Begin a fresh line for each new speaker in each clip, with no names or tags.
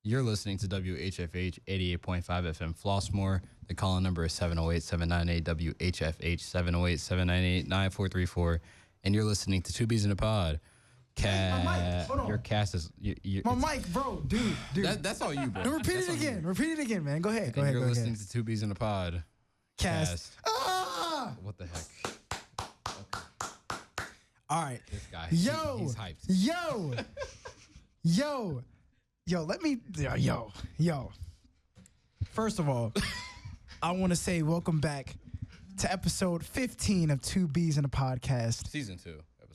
You're listening to WHFH 88.5 FM Flossmoor. The call-in number is 708-798-WHFH, 708-798-9434. And you're listening to Two Bees in a Pod.
My mic, hold on.
Your cast is...
My mic, bro. Dude.
That's all you, bro.
No, repeat it again. Repeat it again, man. Go ahead.
You're listening to Two Bees in a Pod.
Cast. Ah!
What the heck? Okay.
All right.
This guy.
Yo.
He's hyped.
Yo. Let me. Yo. First of all, I want to say welcome back to episode 15 of Two Bees in a Podcast.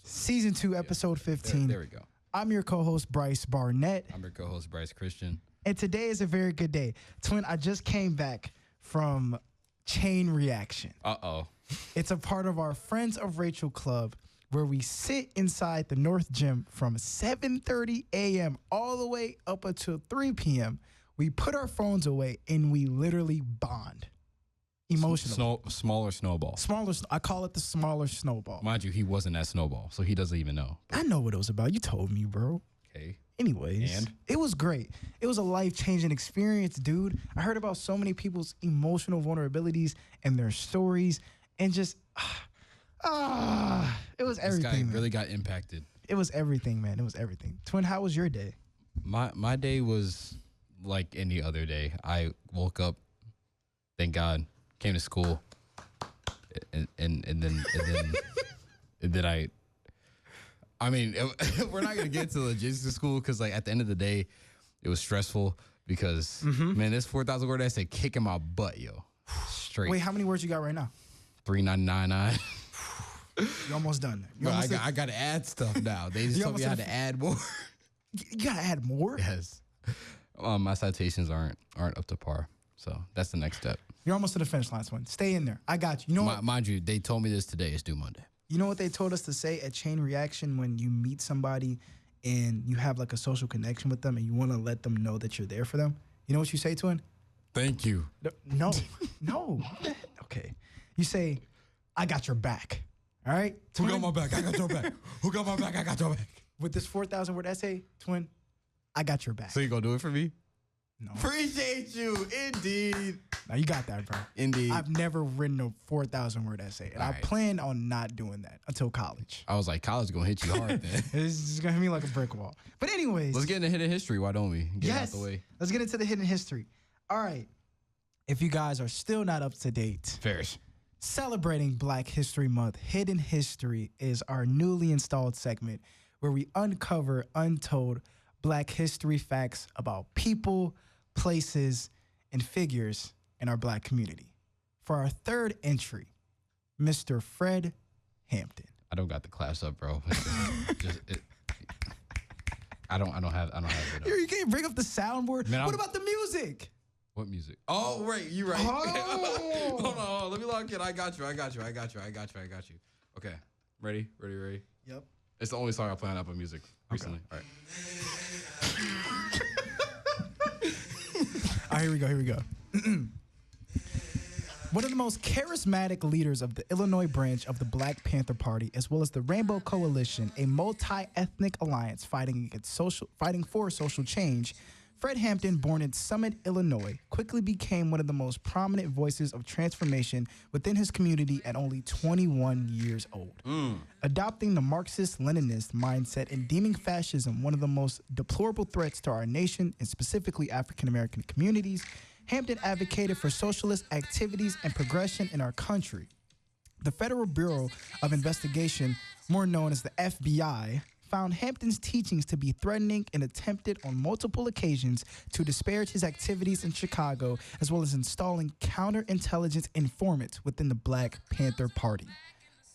Season 2, episode 15.
There we go.
I'm your co-host, Bryce Barnett.
I'm your co-host, Bryce Christian.
And today is a very good day. Twin, I just came back from Chain Reaction.
Uh-oh.
It's a part of our Friends of Rachel Club where we sit inside the North Gym from 7:30 a.m. all the way up until 3 p.m. We put our phones away and we literally bond emotionally.
Smaller snowball.
I call it the smaller snowball.
Mind you, he wasn't that snowball, so he doesn't even know.
I know what it was about. You told me, bro.
Okay.
Anyways,
and?
It was great. It was a life-changing experience, dude. I heard about so many people's emotional vulnerabilities and their stories and just... it was everything.
This guy really got impacted.
It was everything, man. It was everything. Twin, how was your day?
My day was like any other day. I woke up, thank God, came to school, and then I mean, we're not gonna get into the logistics of school because like at the end of the day, it was stressful because man, this 4,000 word essay kicking my butt, yo. Straight.
Wait, how many words you got right now?
3,999.
You're almost done.
I got to add stuff now. They just told me I had to add more.
You got to add more?
Yes. My citations aren't up to par. So that's the next step.
You're almost to the finish line, Twin. Stay in there. I got you. You know what?
Mind you, they told me this today. It's due Monday.
You know what they told us to say at Chain Reaction when you meet somebody and you have like a social connection with them and you want to let them know that you're there for them? You know what you say, Twin?
Thank you.
No. Okay. You say, I got your back. All right?
Who got my back? I got your back. Who got my back? I got your back.
With this 4,000 word essay, Twin, I got your back.
So you gonna do it for me?
No.
Appreciate you. Indeed.
Now you got that, bro.
Indeed.
I've never written a 4,000 word essay, and I plan on not doing that until college.
I was like, college is gonna hit you hard then.
It's just gonna hit me like a brick wall. But anyways.
Let's get into hidden history, why don't we? Get it out the way.
Let's get into the hidden history. All right. If you guys are still not up to date.
Fairs.
Celebrating Black History Month, Hidden History is our newly installed segment where we uncover untold Black history facts about people, places, and figures in our Black community. For our third entry, Mr. Fred Hampton.
I don't got the class up, bro. I don't have it up.
You can't bring up the soundboard. Man, what about the music?
What music? Oh, right. You right.
Oh.
Hold on. Let me lock in. I got you. Okay. Ready?
Yep.
It's the only song I play on Apple Music recently.
Okay.
All right.
Here we go. One of the most charismatic leaders of the Illinois branch of the Black Panther Party, as well as the Rainbow Coalition, a multi-ethnic alliance fighting for social change, Fred Hampton, born in Summit, Illinois, quickly became one of the most prominent voices of transformation within his community at only 21 years old. Adopting the Marxist-Leninist mindset and deeming fascism one of the most deplorable threats to our nation and specifically African-American communities, Hampton advocated for socialist activities and progression in our country. The Federal Bureau of Investigation, more known as the FBI, found Hampton's teachings to be threatening and attempted on multiple occasions to disparage his activities in Chicago, as well as installing counterintelligence informants within the Black Panther Party.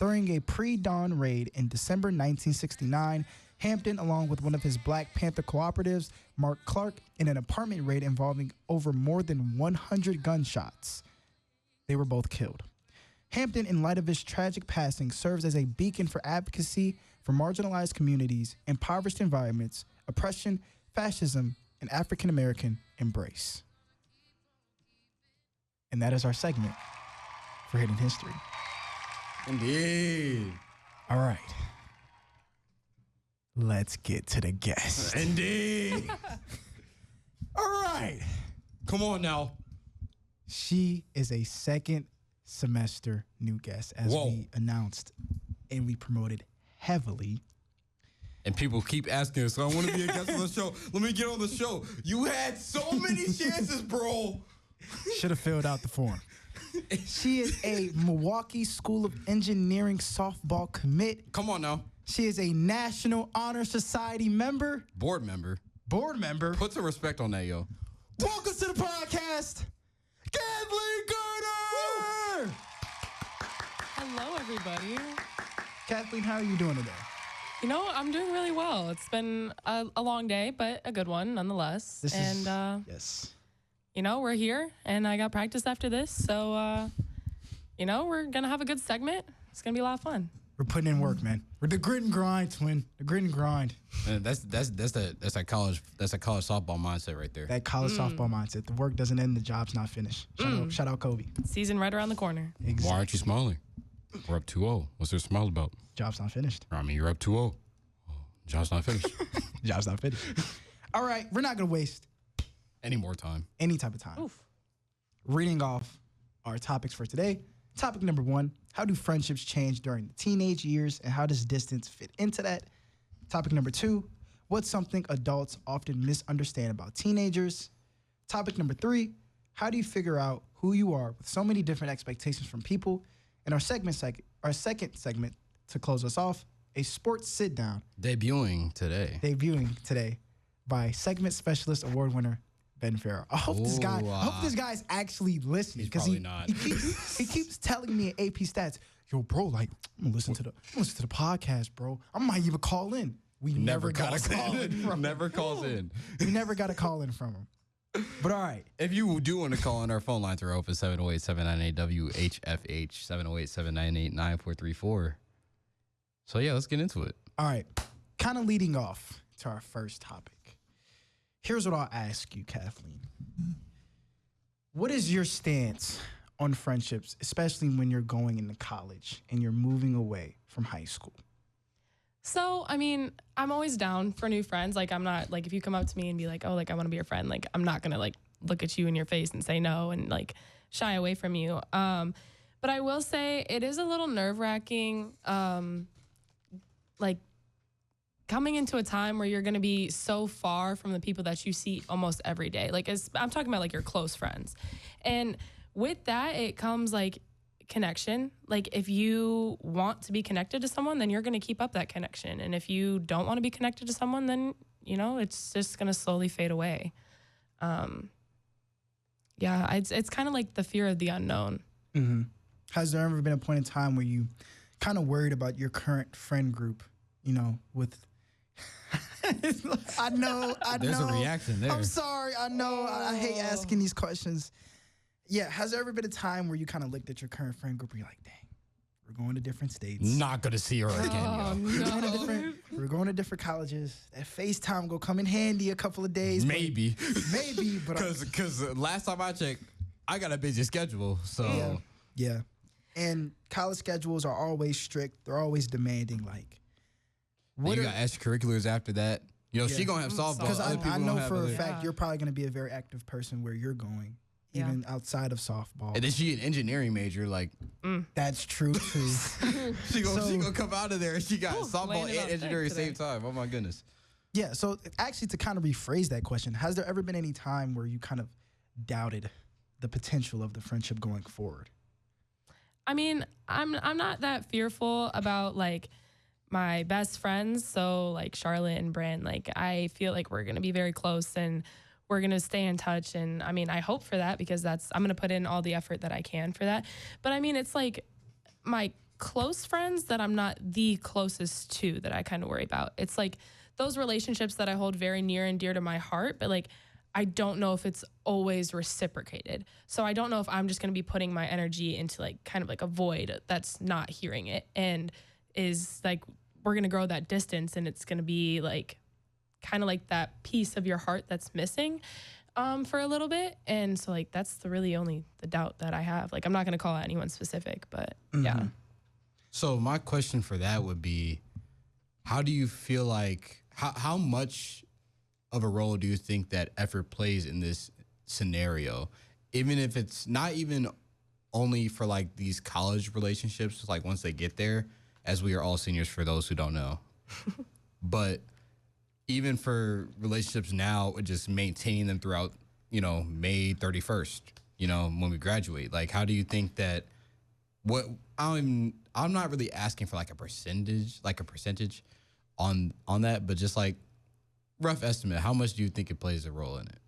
During a pre-dawn raid in December 1969, Hampton, along with one of his Black Panther cooperatives, Mark Clark, in an apartment raid involving over more than 100 gunshots, they were both killed. Hampton, in light of his tragic passing, serves as a beacon for advocacy for marginalized communities, impoverished environments, oppression, fascism, and African-American embrace. And that is our segment for Hidden History.
Indeed.
All right. Let's get to the guest.
Indeed.
All right.
Come on now.
She is a second semester new guest, as we announced and we promoted heavily.
And people keep asking us, I want to be a guest on the show. Let me get on the show. You had so many chances, bro.
Should have filled out the form. She is a Milwaukee School of Engineering softball commit.
Come on now.
She is a National Honor Society member.
Board member.
Put
some respect on that, yo.
Welcome to the podcast, Kathleen Karner!
Hello, everybody.
Kathleen, how are you doing today?
You know, I'm doing really well. It's been a long day, but a good one nonetheless.
Yes.
You know, we're here, and I got practice after this, so you know, we're gonna have a good segment. It's gonna be a lot of fun.
We're putting in work, man. We're the grit and grind, twin. The grit and grind.
Man, that's a college softball mindset right there.
That college softball mindset. The work doesn't end, the job's not finished. Shout out Kobe.
Season right around the corner.
Exactly.
Why aren't you smiling? We're up 2-0. What's there to smile about?
Job's not finished.
I mean, you're up 2-0. Job's not finished.
Job's not finished. All right, we're not gonna waste
Any more time.
any type of time.
Oof.
Reading off our topics for today. Topic number 1, how do friendships change during the teenage years and how does distance fit into that? Topic number 2, what's something adults often misunderstand about teenagers? Topic number 3, how do you figure out who you are with so many different expectations from people? And our second segment to close us off, a sports sit-down.
Debuting today by segment specialist award winner Ben Faoro. I hope this guy's actually listening because he keeps telling me in AP stats, yo, bro, like I'm gonna listen to the podcast, bro. I might even call in. We never got a call in from him. Never calls in.
We never got a call in from him. But all right.
If you do want to call in, our phone lines are open 708-798-WHFH, 708-798-9434. So yeah, let's get into it.
All right. Kind of leading off to our first topic. Here's what I'll ask you, Kathleen. What is your stance on friendships, especially when you're going into college and you're moving away from high school?
So, I mean, I'm always down for new friends. Like, I'm not, like, if you come up to me and be like, oh, like, I want to be your friend, like, I'm not going to, like, look at you in your face and say no and, like, shy away from you. But I will say it is a little nerve-wracking, like, coming into a time where you're going to be so far from the people that you see almost every day. Like, I'm talking about, like, your close friends. And with that, it comes, like, connection. Like, if you want to be connected to someone, then you're going to keep up that connection. And if you don't want to be connected to someone, then, you know, it's just going to slowly fade away. Yeah, it's kind of like the fear of the unknown.
Mm-hmm. Has there ever been a point in time where you kind of worried about your current friend group, you know, with... I know.
There's a reaction there.
I'm sorry. I know. I hate asking these questions. Yeah. Has there ever been a time where you kind of looked at your current friend group and you're like, dang, we're going to different states.
Not going to see her again, yo.
We're going to different colleges. That FaceTime will come in handy a couple of days.
Maybe.
But
Because last time I checked, I got a busy schedule. So
yeah. And college schedules are always strict. They're always demanding. Like,
you got extracurriculars after that. You know, she going to have softball.
Because I know for a fact you're probably going to be a very active person where you're going, even outside of softball.
And then she an engineering major, like.
That's true, too.
she gonna come out of there and she got softball and engineering at the same time. Oh, my goodness.
Yeah, so actually to kind of rephrase that question, has there ever been any time where you kind of doubted the potential of the friendship going forward?
I mean, I'm not that fearful about, like, my best friends, so like Charlotte and Brand, like I feel like we're gonna be very close and we're gonna stay in touch. And I mean, I hope for that because I'm gonna put in all the effort that I can for that. But I mean, it's like my close friends that I'm not the closest to that I kind of worry about. It's like those relationships that I hold very near and dear to my heart, but like I don't know if it's always reciprocated. So I don't know if I'm just gonna be putting my energy into like kind of like a void that's not hearing it and is like we're going to grow that distance and it's going to be like kind of like that piece of your heart that's missing for a little bit. And so like that's the doubt that I have. Like I'm not going to call out anyone specific, but yeah.
So my question for that would be, how do you feel like how much of a role do you think that effort plays in this
scenario, even if it's not even only for like these college relationships, like once they get there, as we are all seniors for those who don't know, but even for relationships now, just maintaining them throughout, May 31st, when we graduate. Like, how do you think that? I'm not really asking for like a percentage on that, but just like rough estimate, how much do you think it plays a role in it?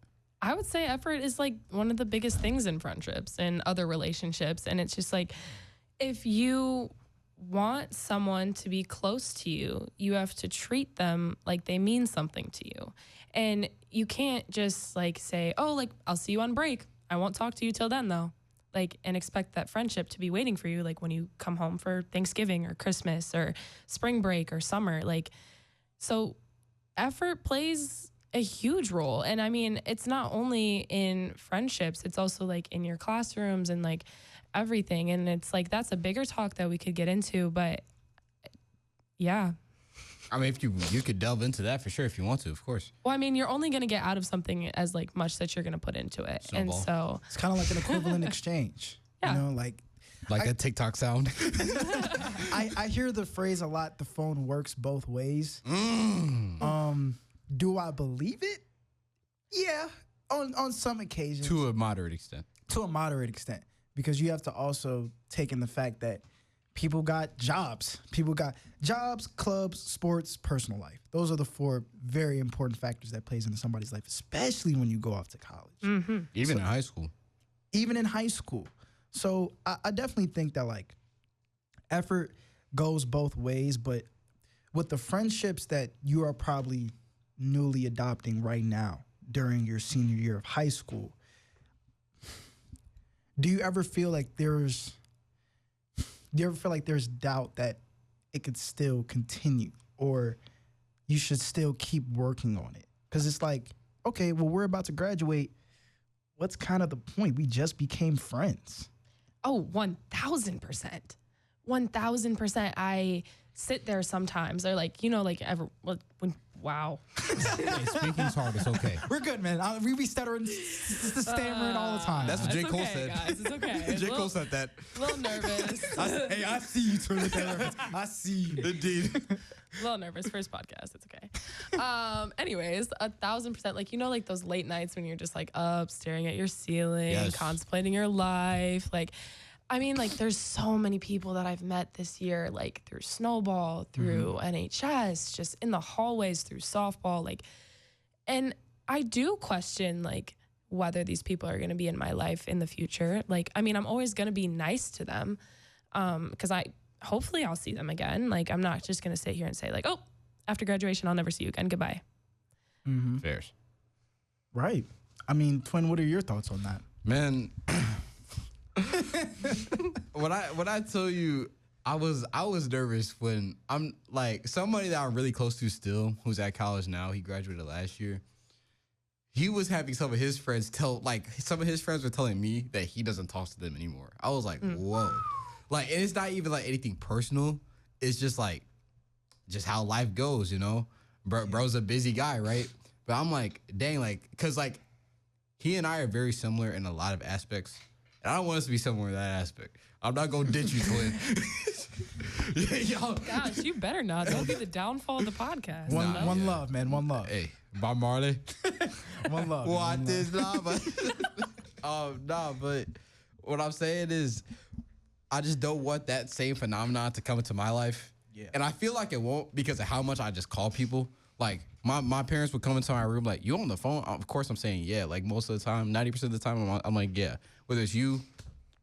I would say effort is like one of the biggest things in friendships and other relationships. And it's just like, if you want someone to be close to you, you have to treat them like they mean something to you. And you can't just like say, oh, like, I'll see you on break. I won't talk to you till then though. Like, and expect that friendship to be waiting for you, like when you come home for Thanksgiving or Christmas or spring break or summer. Like, so effort plays a huge role. And I mean, it's not only in friendships, it's also like in your classrooms and like everything. And it's like, that's a bigger talk that we could get into, but yeah.
I mean, if you could delve into that for sure if you want to, of course.
Well, I mean, you're only going to get out of something as like much that you're going to put into it.
Snowball.
And so
it's kind of like an equivalent exchange.
Yeah.
Like that TikTok sound.
I hear the phrase a lot, the phone works both ways. Do I believe it? Yeah, on some occasions.
To a moderate extent.
To a moderate extent. Because you have to also take in the fact that people got jobs. People got jobs, clubs, sports, personal life. Those are the 4 very important factors that plays into somebody's life, especially when you go off to college.
Mm-hmm.
Even in high school.
Even in high school. So I definitely think that like effort goes both ways, but with the friendships that you are probably newly adopting right now during your senior year of high school, do you ever feel like there's doubt that it could still continue, or you should still keep working on it? Because it's like, okay, well, we're about to graduate. What's kind of the point? We just became friends.
Oh, 1,000%. 1,000%. I sit there sometimes. Or like, wow.
Hey, speaking's hard. It's okay.
We're good, man. We be stuttering, stammering all the time.
That's what J. Cole said.
Guys, it's okay.
J. Cole said that.
A little nervous.
Hey, I see you, Twitter. I see you.
Indeed.
A little nervous. First podcast. It's okay. Anyways, 1,000%. Like, like those late nights when you're just like up, staring at your ceiling,
Yes.
contemplating your life. Like, I mean, like, there's so many people that I've met this year, like through Snowball, through NHS, just in the hallways, through softball. Like, and I do question, like, whether these people are going to be in my life in the future. Like, I mean, I'm always going to be nice to them because hopefully I'll see them again. Like, I'm not just going to sit here and say, like, oh, after graduation, I'll never see you again. Goodbye.
Mm-hmm.
Fairs.
Right. I mean, Twin, what are your thoughts on that?
Man, when I tell you, I was nervous when I'm like somebody that I'm really close to still, who's at college now. He graduated last year. He was having some of his friends were telling me that he doesn't talk to them anymore. I was like, whoa. Like, and it's not even like anything personal. It's just like, just how life goes, Bro's a busy guy, right? But I'm like, dang, like, cause like, he and I are very similar in a lot of aspects. And I don't want us to be similar in that aspect. I'm not gonna ditch you, Twin.
Gosh, you better not. That'll be the downfall of the podcast.
One love, man. One love.
Hey, Bob Marley.
One love.
What is lava? No, but what I'm saying is, I just don't want that same phenomenon to come into my life.
Yeah.
And I feel like it won't because of how much I just call people. Like, my parents would come into my room like, you on the phone? Of course I'm saying yeah. Like, most of the time, 90% of the time, I'm like, yeah. Whether it's you,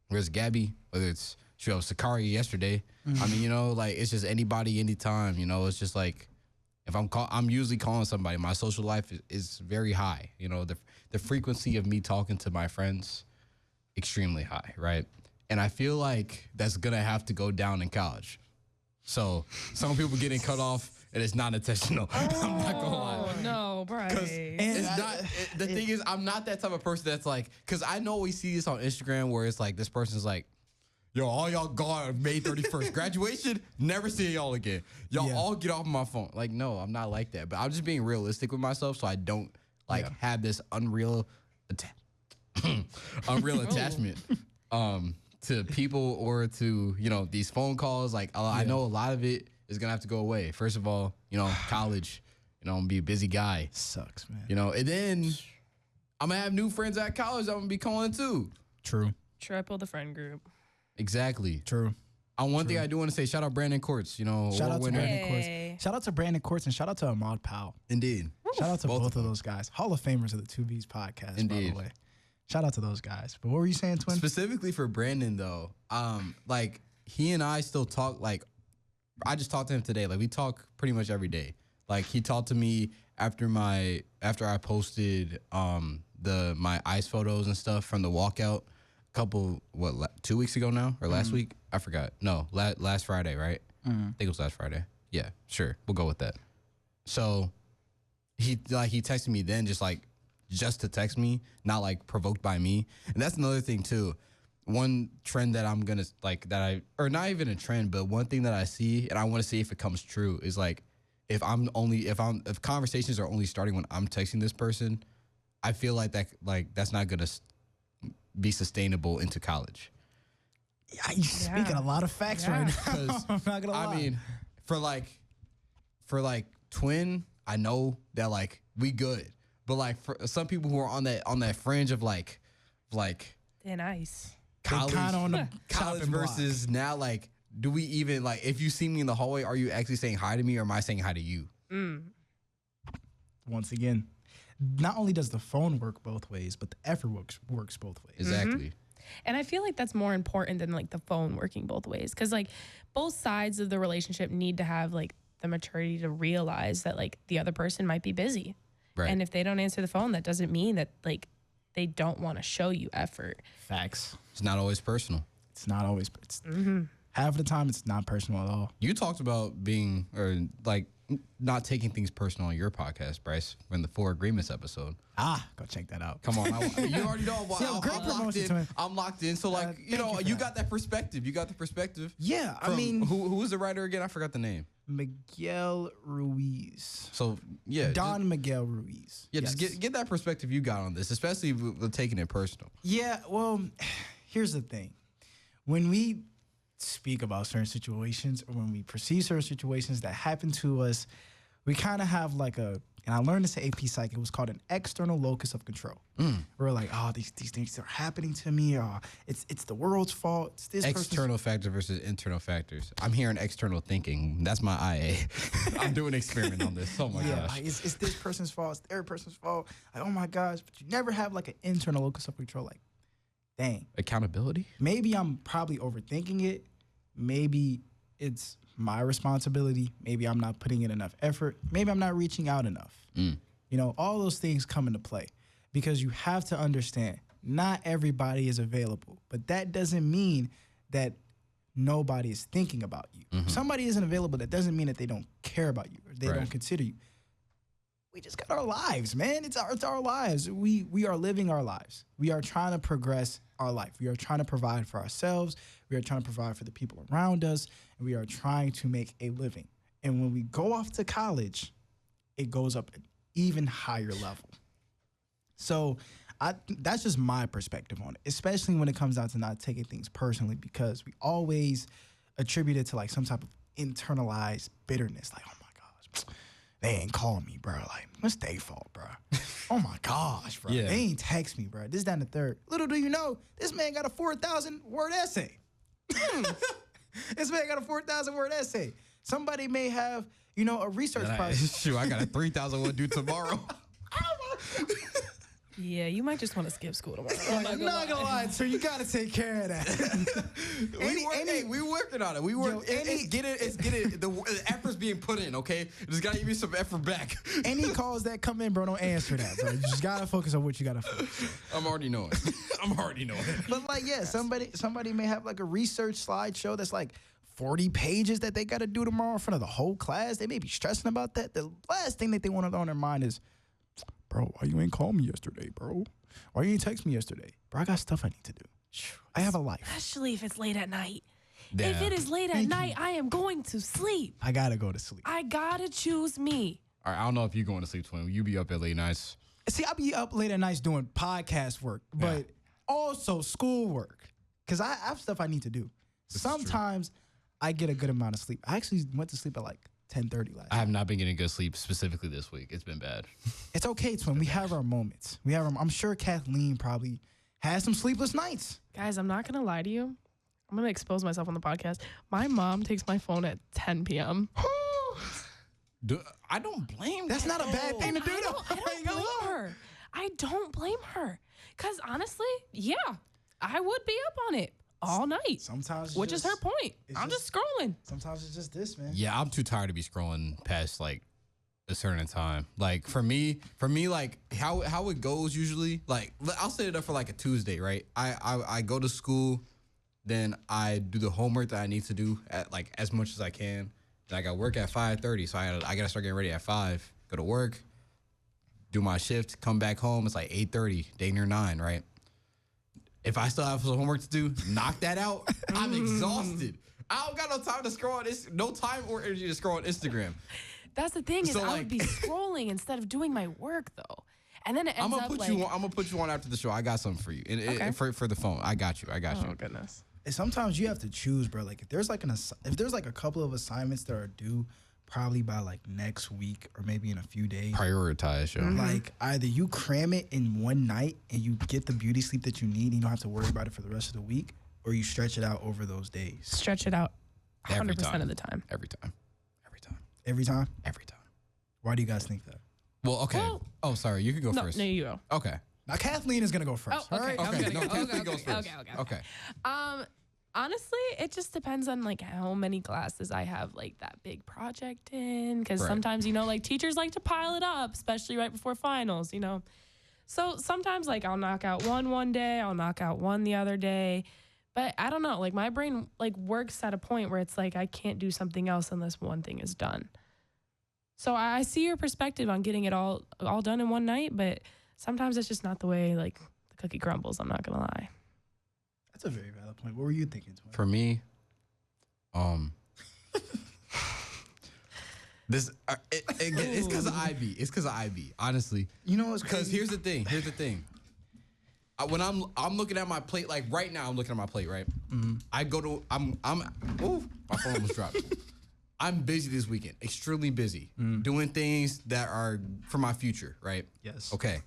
whether it's Gabby, whether it's Sakari yesterday. I mean, like, it's just anybody, anytime, it's just like, if I'm usually calling somebody, my social life is very high. The frequency of me talking to my friends, extremely high, right? And I feel like that's going to have to go down in college. So some people getting cut off, and it's not intentional. I'm not gonna lie.
Oh, no, Bryce.
The thing is, I'm not that type of person that's like, because I know we see this on Instagram where it's like, this person's like, yo, all y'all gone on May 31st. Graduation, never see y'all again. Y'all all get off my phone. Like, no, I'm not like that. But I'm just being realistic with myself so I don't have this unreal unreal attachment to people or to, these phone calls. Like, I know a lot of it is going to have to go away. First of all, college, I'm going to be a busy guy.
Sucks, man.
And then I'm going to have new friends at college I'm going to be calling too.
True.
Triple the friend group.
Exactly.
True.
One thing I do want to say, shout out Brandon Courts,
shout out to Brandon Courts. Shout out to Brandon Courts and shout out to Ahmad Powell.
Indeed.
Shout out to both of those guys. Hall of Famers of the 2Bs podcast, Indeed. By the way. Shout out to those guys. But what were you saying, Twin?
Specifically for Brandon, though, like, he and I still talk, like, I just talked to him today. Like, we talk pretty much every day. Like, he talked to me after I posted my ice photos and stuff from the walkout. Couple 2 weeks ago now or last week, I forgot. No, last Friday, right? I think it was last Friday. Yeah, sure, we'll go with that. So he texted me then just to text me, not like provoked by me. And that's another thing too. One trend that I'm gonna or not even a trend, but one thing that I see and I want to see if it comes true is like if conversations are only starting when I'm texting this person, I feel like that's not gonna be sustainable into college.
Yeah, you're speaking a lot of facts right now. I'm not gonna lie.
I mean, for Twin, I know that like we good, but like for some people who are on that fringe of like
they're nice
college,
kind of on the
college versus now, like, do we even like if you see me in the hallway, are you actually saying hi to me or am I saying hi to you?
Once again, not only does the phone work both ways, but the effort works both ways.
Exactly.
And I feel like that's more important than like the phone working both ways. Because like both sides of the relationship need to have like the maturity to realize that like the other person might be busy. Right. And if they don't answer the phone, that doesn't mean that like they don't want to show you effort.
Facts.
It's not always personal.
It's not always. Half of the time, it's not personal at all.
You talked about being not taking things personal on your podcast, Bryce, in the 4 Agreements episode.
Go check that out.
Come on. You already know. I'm locked in. So, like, you got that perspective. You got the perspective.
Yeah. I mean.
Who was the writer again? I forgot the name.
Miguel Ruiz.
So, yeah.
Miguel Ruiz.
Yeah, yes. Just get that perspective you got on this, especially with taking it personal.
Yeah, well, here's the thing. When we speak about certain situations or when we perceive certain situations that happen to us, we kind of have like and I learned this at AP Psych, it was called an external locus of control. We're like, these things are happening to me, or it's the world's fault. It's this
external factor versus internal factors. I'm hearing external thinking. That's my IA. I'm doing an experiment on this. Oh my gosh.
Like, it's this person's fault, it's their person's fault. Like, oh my gosh, but you never have like an internal locus of control. Like, dang.
Accountability?
Maybe I'm probably overthinking it. Maybe it's my responsibility. Maybe I'm not putting in enough effort. Maybe I'm not reaching out enough. All those things come into play because you have to understand not everybody is available, but that doesn't mean that nobody is thinking about you. If somebody isn't available, that doesn't mean that they don't care about you or they don't consider you. We just got our lives, man. It's our lives. We are living our lives. We are trying to progress our life. We are trying to provide for ourselves. We are trying to provide for the people around us. And we are trying to make a living. And when we go off to college, it goes up an even higher level. So that's just my perspective on it, especially when it comes down to not taking things personally, because we always attribute it to like some type of internalized bitterness. Like, oh my gosh, they ain't calling me, bro. Like, what's their fault, bro? Oh my gosh, bro. Yeah. They ain't text me, bro. This, that, and the third. Little do you know, this man got a 4,000 word essay. This man got a 4,000 word essay. Somebody may have, a research project.
Shoot, I got a 3,000 one due tomorrow.
Yeah, you might just want to skip school tomorrow.
I'm not gonna lie, so you gotta take care of that.
We working on it. It's get it. The effort's being put in. Okay, just gotta give me some effort back.
Any calls that come in, bro, don't answer that, bro. You just gotta focus on what you gotta focus on.
I'm already knowing.
But like, yeah, somebody may have like a research slideshow that's like 40 pages that they gotta do tomorrow in front of the whole class. They may be stressing about that. The last thing that they want to on their mind is, bro, why you ain't call me yesterday, bro? Why you ain't text me yesterday? Bro, I got stuff I need to do. I have a life.
Especially if it's late at night. Yeah. If it is late at night, I am going to sleep.
I gotta go to sleep.
I gotta choose me.
All right, I don't know if you're going to sleep, Twin. You be up at late nights.
See, I be up late at nights doing podcast work, but Also, schoolwork. Because I have stuff I need to do. Sometimes I get a good amount of sleep. I actually went to sleep at like 10:30 last night.
I have not been getting good sleep specifically this week. It's been bad.
It's okay, Twin. We have our moments. I'm sure Kathleen probably has some sleepless nights.
Guys, I'm not going to lie to you. I'm going to expose myself on the podcast. My mom takes my phone at 10 p.m.
I don't blame
That's not a bad thing to do, though.
I don't blame her. I don't blame her. Because honestly, yeah, I would be up on it all night.
Sometimes,
which is her point. I'm just scrolling.
Sometimes it's just this, man.
Yeah, I'm too tired to be scrolling past like a certain time. Like for me, like how it goes usually. Like I'll set it up for like a Tuesday, right? I go to school, then I do the homework that I need to do at like as much as I can. Then I got work at 5:30, so I gotta start getting ready at 5. Go to work, do my shift, come back home. It's like 8:30, day near 9, right? If I still have some homework to do, knock that out. I'm exhausted. I don't got no time to scroll on this. No time or energy to scroll on Instagram.
That's the thing is I would be scrolling instead of doing my work though, and then it ends up like.
I'm gonna put you on after the show. I got something for you.
Okay.
For the phone. I got you.
Oh goodness.
And sometimes you have to choose, bro. Like if there's like a couple of assignments that are due probably by like next week or maybe in a few days.
Prioritize, yo.
Like either you cram it in one night and you get the beauty sleep that you need and you don't have to worry about it for the rest of the week, or you stretch it out over those days.
Stretch it out 100% of the time.
Every time.
Every time?
Every time.
Why do you guys think that?
Well, okay. Sorry. You can go first.
No, you go.
Okay.
Now Kathleen is gonna go first.
Oh,
all
okay.
right.
Okay. No, Kathleen goes first. Okay.
Honestly, it just depends on like how many classes I have like that big project in. Because
Right.
sometimes, like teachers like to pile it up, especially right before finals, So sometimes like I'll knock out one day, I'll knock out one the other day. But I don't know, like my brain like works at a point where it's like I can't do something else unless one thing is done. So I see your perspective on getting it all done in one night, but sometimes it's just not the way like the cookie crumbles, I'm not gonna lie.
That's a very valid point. What were you thinking, Twin?
For me, this it's because of IB. It's because of IB. Honestly,
You know what's
because
crazy?
here's the thing. When I'm looking at my plate, like right now, I'm looking at my plate, right? I go to ooh, my phone almost dropped. I'm busy this weekend, extremely busy, doing things that are for my future, right?
Yes.
Okay,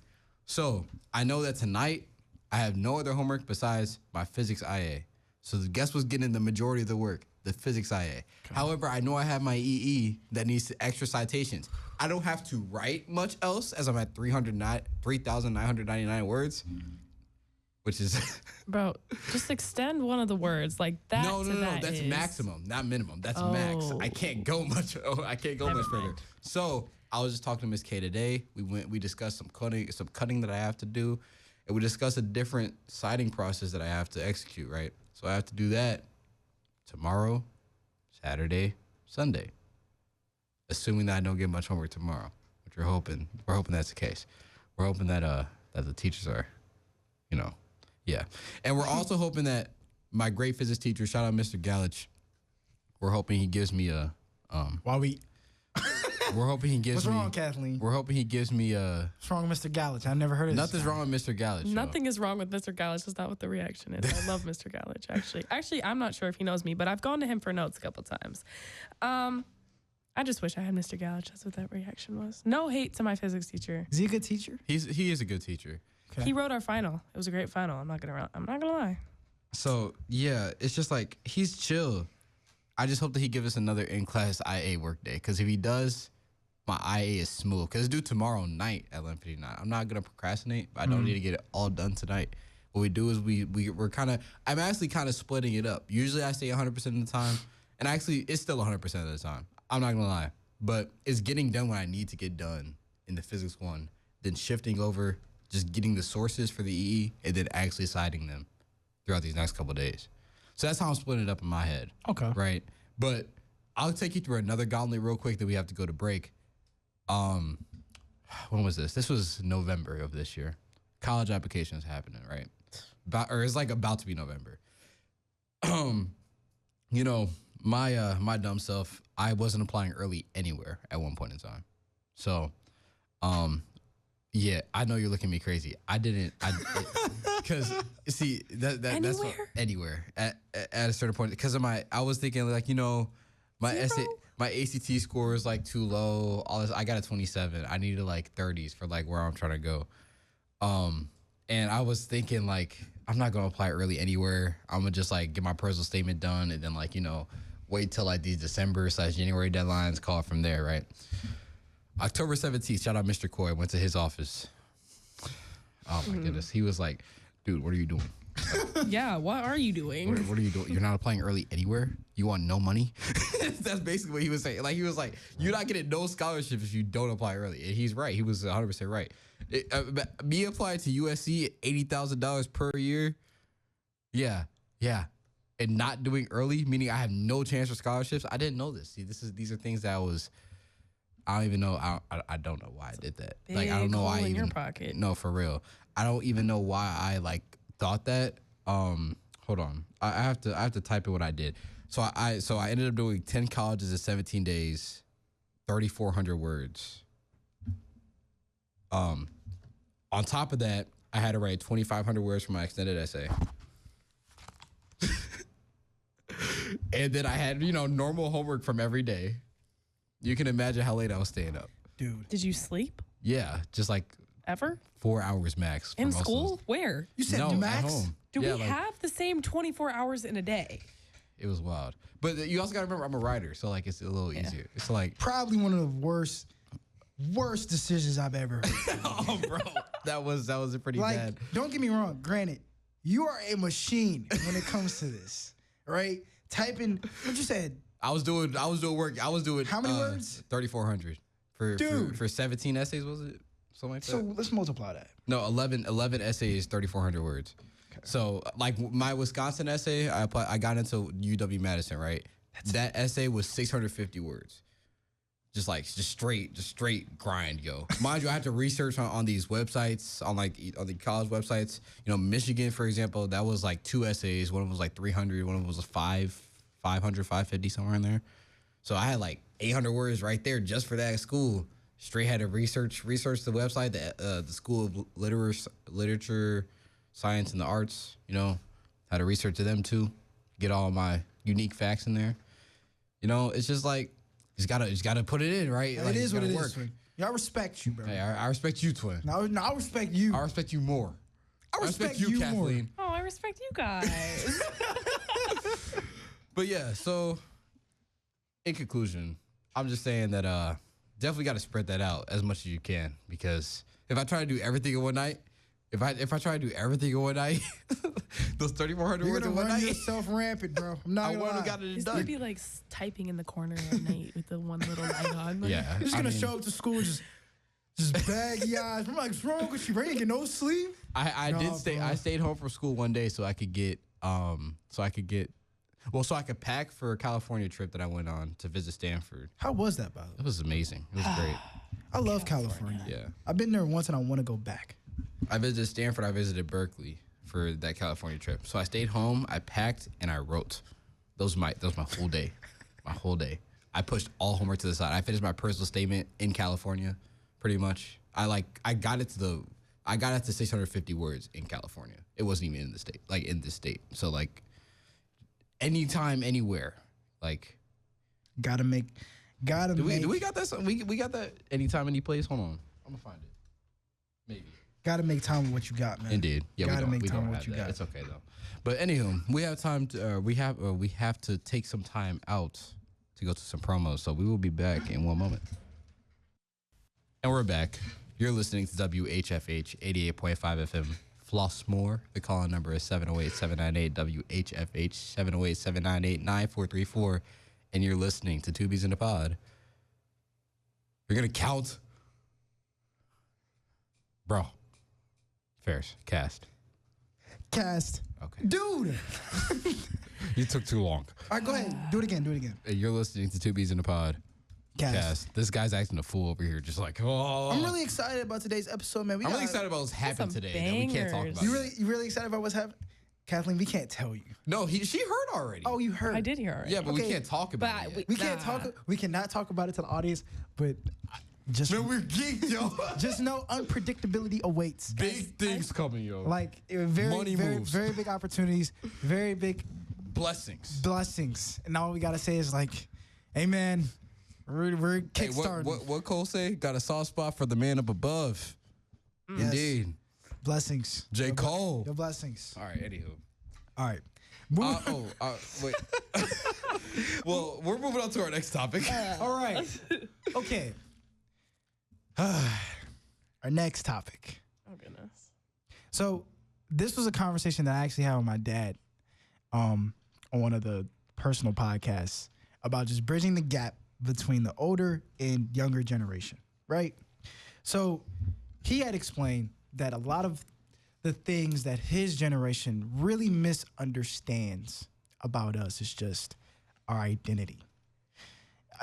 so I know that tonight I have no other homework besides my physics IA. So guess what's getting the majority of the work? The physics IA. Okay. However, I know I have my EE that needs extra citations. I don't have to write much else as I'm at 3,999 words, which is...
Bro, just extend one of the words like that.
No. That's
is.
maximum, not minimum. That's max. I can't go much. I can't go much further. So I was just talking to Miss K today. We discussed some cutting that I have to do, and we discussed a different citing process that I have to execute. Right. So I have to do that tomorrow, Saturday, Sunday. Assuming that I don't get much homework tomorrow, which we're hoping that's the case. We're hoping that the teachers are, yeah. And we're also hoping that my great physics teacher, shout out Mr. Galich, we're hoping he gives me a we're hoping he gives
What's
me
wrong, Kathleen?
We're hoping he gives me a
What's wrong with Mr. Galich? I've never heard of this.
nothing's wrong with Mr. Galich.
Nothing is wrong with Mr. Galich. That's not what the reaction is. I love Mr. Galich, actually. Actually, I'm not sure if he knows me, but I've gone to him for notes a couple times. I just wish I had Mr. Galich. That's what that reaction was. No hate to my physics teacher.
Is he a good teacher?
He is a good teacher.
Okay.
He wrote our final. It was a great final. I'm not gonna lie.
So yeah, it's just like he's chill. I just hope that he gives us another in-class IA work day, because if he does, my IA is smooth. Because it's due tomorrow night at 11:59. I'm not gonna procrastinate, but I don't need to get it all done tonight. What we do is we're kind of. I'm actually kind of splitting it up. Usually I stay 100% of the time, and actually it's still 100% of the time. I'm not gonna lie, but it's getting done when I need to get done in the physics one, then shifting over, just getting the sources for the EE, and then actually citing them throughout these next couple of days. So that's how I'm splitting it up in my head.
Okay.
Right? But I'll take you through another gauntlet real quick that we have to go to break. When was this? This was November of this year. College applications happening, right? It's like about to be November. My dumb self, I wasn't applying early anywhere at one point in time. So Yeah, I know you're looking at me crazy. I didn't. Because see that's what, anywhere at a certain point. Because of I was thinking like my my ACT score is like too low. All this, I got a 27. I needed like 30s for like where I'm trying to go. And I was thinking like I'm not gonna apply early anywhere. I'm gonna just like get my personal statement done and then like wait till like these December/January deadlines. Call from there, right? October 17th, shout out Mr. Coy, went to his office. Oh my goodness. He was like, dude, what are you doing?
Yeah, what are you doing?
What are you doing? You're not applying early anywhere? You want no money? That's basically what he was saying. Like, he was like, you're not getting no scholarship if you don't apply early. And he's right. He was 100% right. Me applying to USC, $80,000 per year. Yeah. And not doing early, meaning I have no chance for scholarships. I didn't know this. See, these are things that I don't even know. I don't know why I did that. Like, I don't know why I even.
Your pocket.
No, for real. I don't even know why I like thought that. Hold on. I have to type in what I did. So I ended up doing 10 colleges in 17 days, 3,400 words. On top of that, I had to write 2,500 words for my extended essay. And then I had normal homework from every day. You can imagine how late I was staying up.
Dude.
Did you sleep?
Yeah, just like
ever?
4 hours max.
In school? Where?
You said
no,
max?
at home.
Do we have the same 24 hours in a day?
It was wild. But you also got to remember, I'm a writer, so like it's a little easier. It's like
probably one of the worst decisions I've ever heard.
Oh, bro, that was a pretty bad.
Don't get me wrong. Granted, you are a machine when it comes to this, right? Typing what you said.
I was doing work. I was doing
how many words?
3,400 for 17 essays. Was it something like that?
So let's multiply that.
No, 11 essays, 3,400 words. Okay. So like my Wisconsin essay, I got into UW-Madison, right? That essay was 650 words. Just straight grind, yo. Mind you, I had to research on these websites, on the college websites. Michigan, for example, that was like 2 essays. One of them was like 300. One of them was 500, 550, somewhere in there. So I had like 800 words right there just for that school. Straight had to research the website, the School of Literature, Science, and the Arts. Had to research to them too, get all my unique facts in there. It's just like you just gotta put it in, right?
It is what it is. Yeah, I respect you, bro.
Hey, I respect you, twin.
No, I respect you.
I respect you more.
I respect you,
Kathleen.
Oh, I respect you guys.
But yeah, so in conclusion, I'm just saying that definitely got to spread that out as much as you can, because if I try to do everything in one night, if I try to do everything in one night, those 3,400 words in one night,
you're yourself rampant, bro. I'm not gonna lie.
Got it
He's
done.
gonna be like typing in the corner at night with the one little light on.
Yeah,
you're just gonna show up to school just baggy eyes. I'm like, what's wrong with you? Bro? You ain't get no sleep.
I stayed home from school one day so I could pack for a California trip that I went on to visit Stanford.
How was that, by the way?
It was amazing. It was great.
I love California.
Yeah.
I've been there once and I want to go back.
I visited Stanford. I visited Berkeley for that California trip. So I stayed home, I packed, and I wrote. That was my whole day. My whole day. I pushed all homework to the side. I finished my personal statement in California, pretty much. I got it to 650 words in California. It wasn't even in the state, like in this state. So like anytime, anywhere, like
do we
got that? We got that anytime, any place. Hold on, I'm gonna find it. Maybe.
Gotta make time with what you got, man.
Indeed. Yeah,
gotta make time with what you got.
It's okay though. But anywho, we have time to we have to take some time out to go to some promos. So we will be back in one moment. And we're back. You're listening to WHFH 88.5 FM. Flossmoor. The call-in number is 708-798-WHFH, 708-798-9434. And you're listening to Tubies in the Pod. You're going to count. Bro. Ferris. Cast.
Okay. Dude.
You took too long.
All right, go ahead. Do it again.
You're listening to Tubies in the Pod.
Cast.
This guy's acting a fool over here, just like, oh.
I'm really excited about today's episode, man.
I'm really excited about what's happened today that we can't talk about.
You really excited about what's happened? Kathleen, we can't tell you.
No, she heard already.
Oh, you heard.
I did hear already.
Yeah, but we can't talk about it.
We cannot talk about it to the audience, but Just
Man, we're geeked, yo.
just know unpredictability awaits.
Big things coming, yo.
Like
Money
very,
moves.
very big opportunities, very big
blessings.
And all we gotta say is like, hey man, we're kickstarting.
What Cole say? Got a soft spot for the man up above.
Yes.
Indeed.
Blessings.
J. Cole.
Your blessings.
All right, anywho.
All right.
Wait. Well, we're moving on to our next topic.
All right. Okay. Our next topic.
Oh goodness.
So this was a conversation that I actually had with my dad on one of the personal podcasts about just bridging the gap between the older and younger generation, right? So he had explained that a lot of the things that his generation really misunderstands about us is just our identity.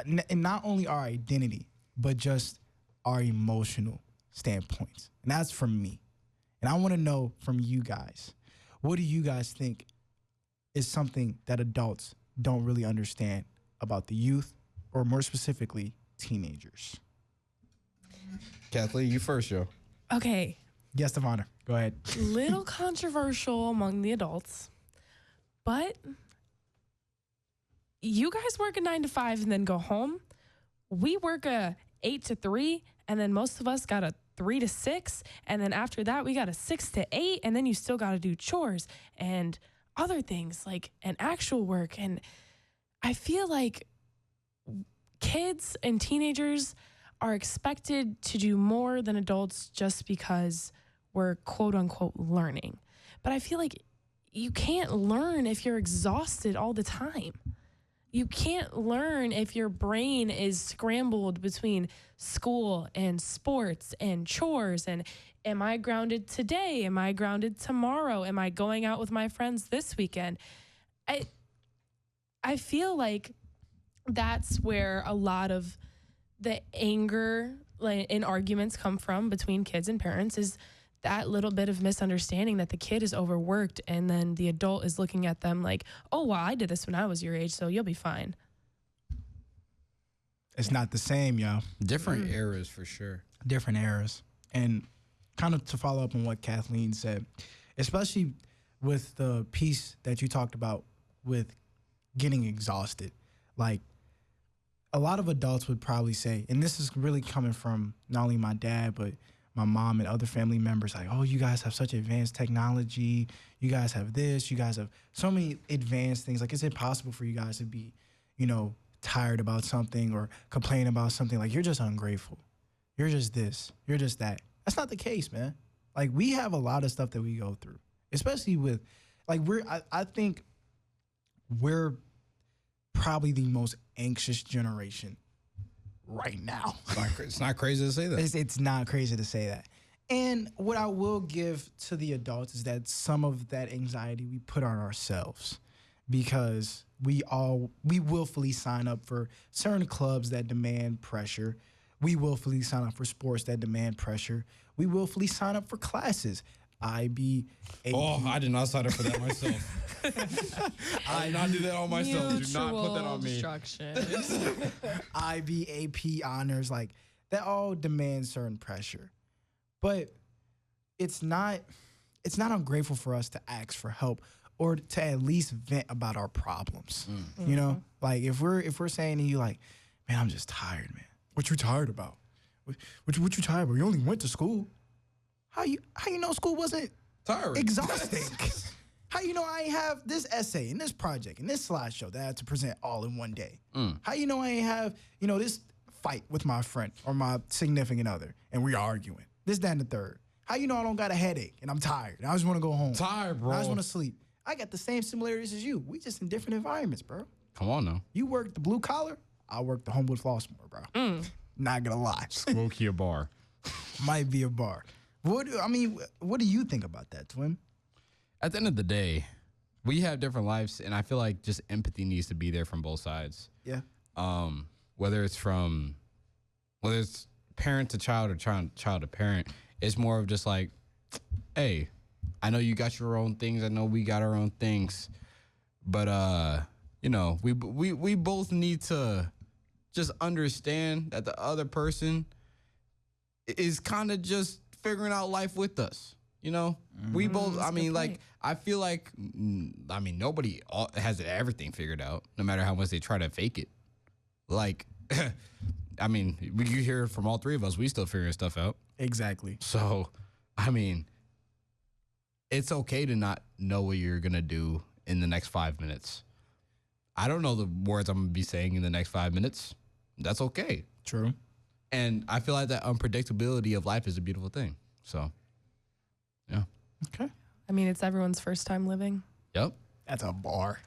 And not only our identity, but just our emotional standpoints. And that's from me. And I want to know from you guys, what do you guys think is something that adults don't really understand about the youth, or more specifically, teenagers?
Kathleen, you first, yo.
Okay.
Guest of honor. Go ahead.
Little controversial among the adults, but you guys work a 9 to 5 and then go home. We work a 8 to 3, and then most of us got a 3 to 6, and then after that we got a 6 to 8, and then you still got to do chores and other things like an actual work. And I feel like kids and teenagers are expected to do more than adults just because we're quote unquote learning. But I feel like you can't learn if you're exhausted all the time. You can't learn if your brain is scrambled between school and sports and chores and am I grounded today? Am I grounded tomorrow? Am I going out with my friends this weekend? I feel like that's where a lot of the anger in arguments come from between kids and parents, is that little bit of misunderstanding that the kid is overworked and then the adult is looking at them like, oh, well, I did this when I was your age, so you'll be fine.
It's not the same, yo.
Different eras for sure.
Different eras. And kind of to follow up on what Kathleen said, especially with the piece that you talked about with getting exhausted, like a lot of adults would probably say, and this is really coming from not only my dad, but my mom and other family members, like, oh, you guys have such advanced technology. You guys have this. You guys have so many advanced things. Like, it's impossible for you guys to be, tired about something or complain about something. Like, you're just ungrateful. You're just this. You're just that. That's not the case, man. Like, we have a lot of stuff that we go through, especially with, like, I think we're probably the most anxious generation right now.
It's not crazy to say that.
It's not crazy to say that. And what I will give to the adults is that some of that anxiety we put on ourselves, because we willfully sign up for certain clubs that demand pressure. We willfully sign up for sports that demand pressure. We willfully sign up for classes. I did not sign up for that myself. I did not do that on myself. Do not put that on me.
IB,
AP honors, like that all demand certain pressure. But it's not ungrateful for us to ask for help or to at least vent about our problems. Mm. Like if we're saying to you like, man, I'm just tired, man. What you tired about? What you tired about? You only went to school. How you know school wasn't
tiring,
exhausting? How you know I ain't have this essay and this project and this slideshow that I had to present all in one day? How you know I ain't have, this fight with my friend or my significant other and we arguing? This, that, and the third. How you know I don't got a headache and I'm tired and I just want to go home?
Tired, bro.
I just want to sleep. I got the same similarities as you. We just in different environments, bro.
Come on now.
You work the blue collar, I work the Homewood Flossmoor, bro. Not gonna lie.
Smoky a bar.
Might be a bar. What do you think about that, Twin?
At the end of the day, we have different lives, and I feel like just empathy needs to be there from both sides.
Yeah.
Whether it's parent to child or child to parent, it's more of just like, hey, I know you got your own things. I know we got our own things, but we both need to just understand that the other person is kind of just figuring out life with us. You know, we both, I mean, like, I feel like, I mean, nobody has everything figured out, no matter how much they try to fake it. Like, I mean, you hear from all three of us, we still figuring stuff out.
Exactly.
So, I mean, it's okay to not know what you're going to do in the next 5 minutes. I don't know the words I'm going to be saying in the next 5 minutes. That's okay.
True.
And I feel like that unpredictability of life is a beautiful thing. So, yeah.
Okay.
I mean, it's everyone's first time living.
Yep.
That's a bar.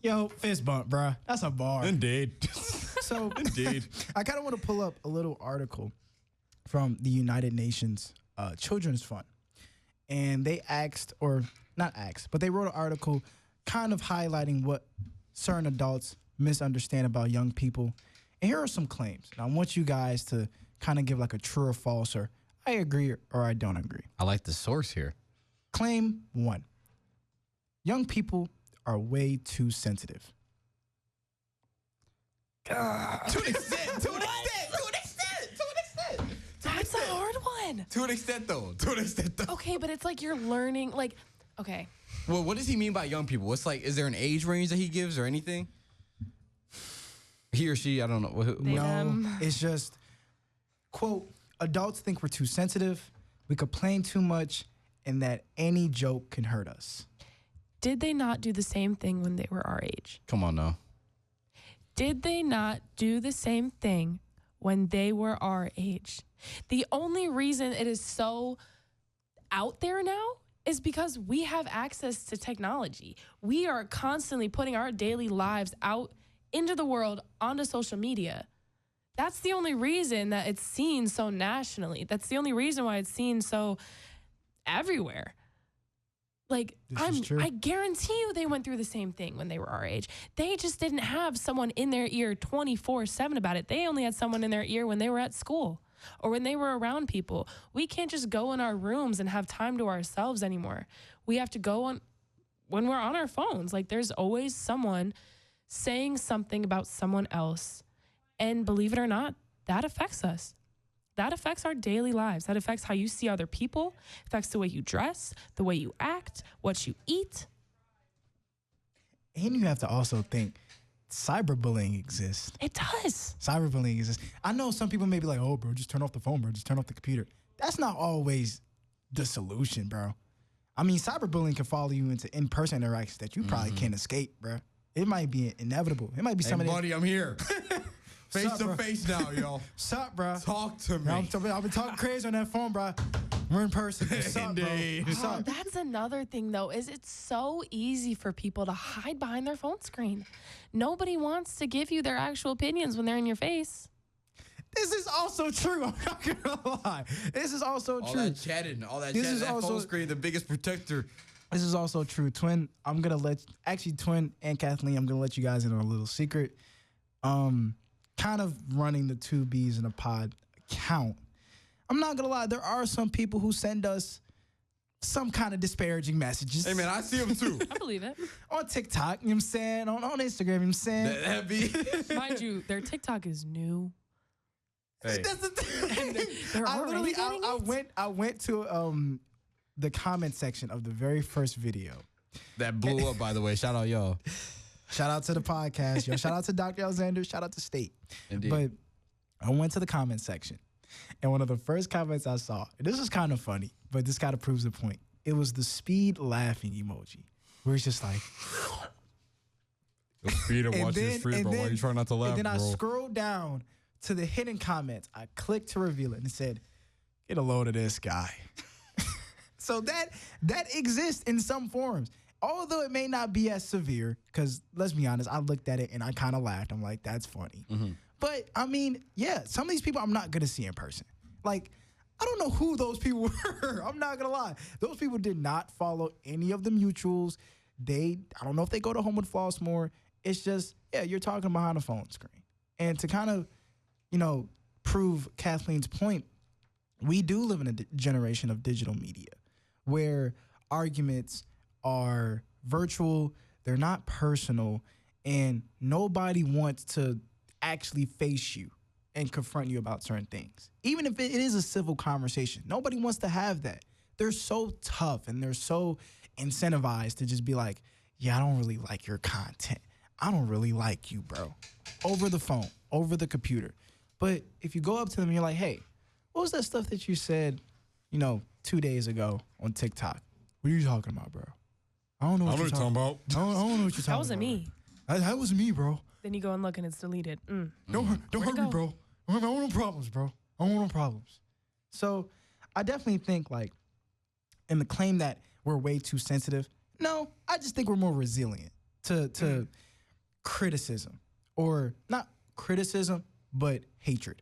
Yo, fist bump, bruh. That's a bar.
Indeed.
So,
Indeed.
I kind of want to pull up a little article from the United Nations Children's Fund. And they asked, or not asked, but they wrote an article kind of highlighting what certain adults misunderstand about young people. And here are some claims. And I want you guys to kind of give like a true or false, or I agree or I don't agree.
I like the source here.
Claim 1. Young people are way too sensitive.
To an extent.
That's a hard one.
To an extent, though.
Okay, but it's like you're learning, like, okay.
Well, what does he mean by young people? What's like, is there an age range that he gives or anything? He or she, I don't know.
No, it's just, quote, adults think we're too sensitive, we complain too much, and that any joke can hurt us.
Did they not do the same thing when they were our age?
Come on now.
Did they not do the same thing when they were our age? The only reason it is so out there now is because we have access to technology. We are constantly putting our daily lives out into the world onto social media. That's the only reason that it's seen so nationally. That's the only reason why it's seen so everywhere. Like, I guarantee you they went through the same thing when they were our age. They just didn't have someone in their ear 24/7 about it. They only had someone in their ear when they were at school or when they were around people. We can't just go in our rooms and have time to ourselves anymore. We have to go on when we're on our phones. Like, there's always someone saying something about someone else. And believe it or not, that affects us. That affects our daily lives. That affects how you see other people, affects the way you dress, the way you act, what you eat.
And you have to also think cyberbullying exists.
It does.
Cyberbullying exists. I know some people may be like, oh, bro, just turn off the phone, bro. Just turn off the computer. That's not always the solution, bro. I mean, cyberbullying can follow you into in-person interactions that you probably can't escape, bro. It might be inevitable. It might be somebody.
Hey, buddy, I'm here. Face to face now, yo.
Sup, bro?
Talk to me.
I've been talking crazy on that phone, bro. We're in person. Sup, bro?
Oh, that's another thing, though, is it's so easy for people to hide behind their phone screen. Nobody wants to give you their actual opinions when they're in your face.
This is also true. I'm not gonna lie. This is also true.
All that chatting, that phone screen, the biggest protector.
This is also true. Twin, Twin and Kathleen, I'm gonna let you guys in on a little secret. Kind of running the 2Bs in a pod account. I'm not gonna lie, there are some people who send us some kind of disparaging messages.
Hey man, I see them too.
I believe it.
On TikTok, you know what I'm saying? On Instagram, you know what I'm saying?
That be.
Mind you, their TikTok is new.
Hey.
That's the thing. I went to the comment section of the very first video.
That blew up, by the way. Shout out y'all.
Shout out to the podcast, yo. Shout out to Dr. Alexander. Shout out to State.
Indeed.
But I went to the comment section, and one of the first comments I saw, and this was kind of funny, but this kind of proves the point. It was the speed laughing emoji, where it's just like.
The speed of watching your stream, bro. Why are you trying not to laugh,
and then
bro?
I scrolled down to the hidden comments. I clicked to reveal it, and it said, "Get a load of this guy." So that exists in some forms. Although it may not be as severe, because let's be honest, I looked at it and I kind of laughed. I'm like, that's funny.
Mm-hmm.
But I mean, yeah, some of these people I'm not going to see in person. Like, I don't know who those people were. I'm not going to lie. Those people did not follow any of the mutuals. I don't know if they go to Home with Flossmore. It's just, yeah, you're talking behind a phone screen. And to kind of, prove Kathleen's point, we do live in a generation of digital media where arguments are virtual, they're not personal, and nobody wants to actually face you and confront you about certain things. Even if it is a civil conversation, nobody wants to have that. They're so tough and they're so incentivized to just be like, yeah, I don't really like your content. I don't really like you, bro. Over the phone, over the computer. But if you go up to them and you're like, hey, what was that stuff that you said, 2 days ago on TikTok? What are you talking about, bro? I don't know what you're talking about. I don't know what you're talking about.
That wasn't me.
That wasn't me, bro.
Then you go and look and it's deleted.
Don't hurt me, bro. I don't want no problems, bro. I don't want no problems. So I definitely think, like, in the claim that we're way too sensitive, no, I just think we're more resilient to criticism, or not criticism, but hatred.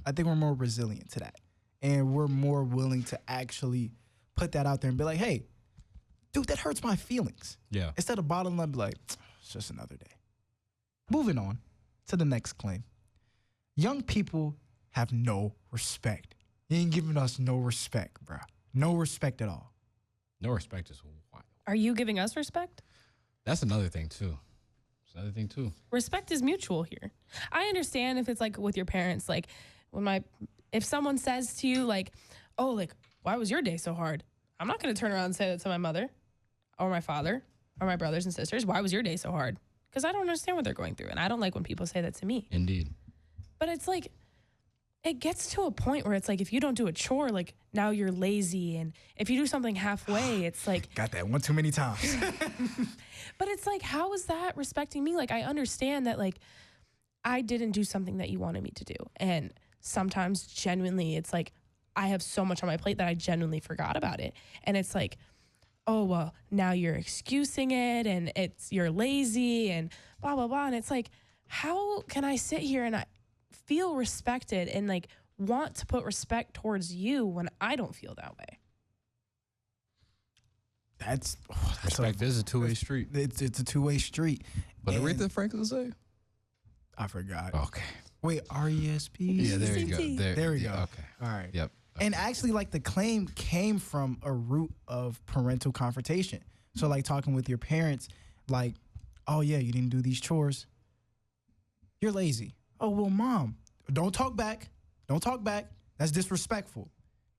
I think we're more resilient to that. And we're more willing to actually put that out there and be like, hey, dude, that hurts my feelings.
Yeah.
Instead of bottling up, be like, it's just another day. Moving on to the next claim. Young people have no respect. You ain't giving us no respect, bro. No respect at all.
No respect is wild.
Are you giving us respect?
That's another thing, too.
Respect is mutual here. I understand if it's like with your parents, like if someone says to you like, oh, like, why was your day so hard? I'm not going to turn around and say that to my mother or my father or my brothers and sisters. Why was your day so hard? Because I don't understand what they're going through. And I don't like when people say that to me.
Indeed.
But it's like, it gets to a point where it's like, if you don't do a chore, like now you're lazy. And if you do something halfway, it's like.
Got that one too many times.
But it's like, how is that respecting me? Like, I understand that, like, I didn't do something that you wanted me to do. And sometimes genuinely, it's like, I have so much on my plate that I genuinely forgot about it. And it's like, oh, well, now you're excusing it and you're lazy and blah, blah, blah. And it's like, how can I sit here and I feel respected and like want to put respect towards you when I don't feel that way?
That's
respect is a two-way street.
It's a two-way street.
What did Aretha Franklin say?
I forgot.
Okay.
Wait, RESP?
Yeah, there you go.
There we go.
Okay.
All right.
Yep.
And actually, like, the claim came from a root of parental confrontation. So, like, talking with your parents, like, oh, yeah, you didn't do these chores. You're lazy. Oh, well, mom, don't talk back. Don't talk back. That's disrespectful.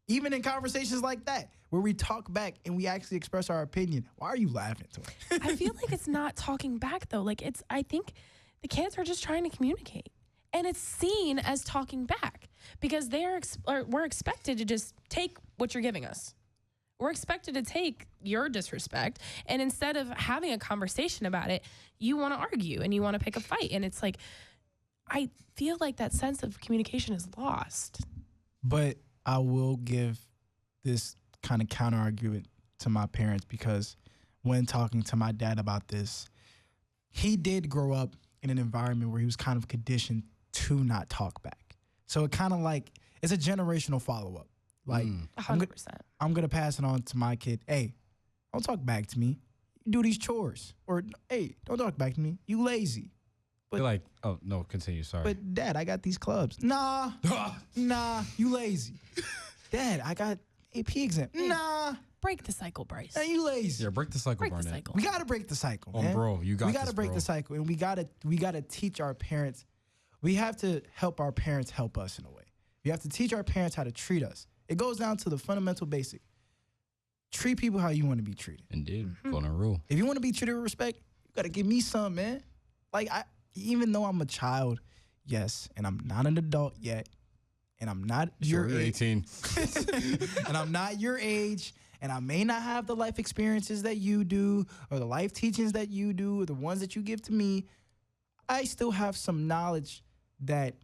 Even in conversations like that, where we talk back and we actually express our opinion. Why are you laughing to it?
I feel like it's not talking back, though. Like, I think the kids are just trying to communicate. And it's seen as talking back because we're expected to just take what you're giving us. We're expected to take your disrespect. And instead of having a conversation about it, you want to argue and you want to pick a fight. And it's like, I feel like that sense of communication is lost.
But I will give this kind of counter argument to my parents, because when talking to my dad about this, he did grow up in an environment where he was kind of conditioned to not talk back. So it kind of like, it's a generational follow-up. Like,
100%.
I'm going to pass it on to my kid. Hey, don't talk back to me. You do these chores. Or, hey, don't talk back to me. You lazy.
But like, oh, no, continue. Sorry.
But, Dad, I got these clubs. Nah, you lazy. Dad, I got AP exam. Nah.
Break the cycle, Bryce.
Nah, you lazy.
Yeah, break the cycle,
Break
Barnett.
the cycle.
We got to break the cycle, man.
Bro, you got
We got to break the cycle, and we got to teach our parents. We have to help our parents help us in a way. We have to teach our parents how to treat us. It goes down to the fundamental basic. Treat people how you want to be treated.
Indeed. Golden rule.
If you want to be treated with respect, you got to give me some, man. Like, even though I'm a child, yes, and I'm not an adult yet, and I'm not your age.
18.
And I'm not your age, and I may not have the life experiences that you do, or the life teachings that you do, or the ones that you give to me. I still have some knowledge that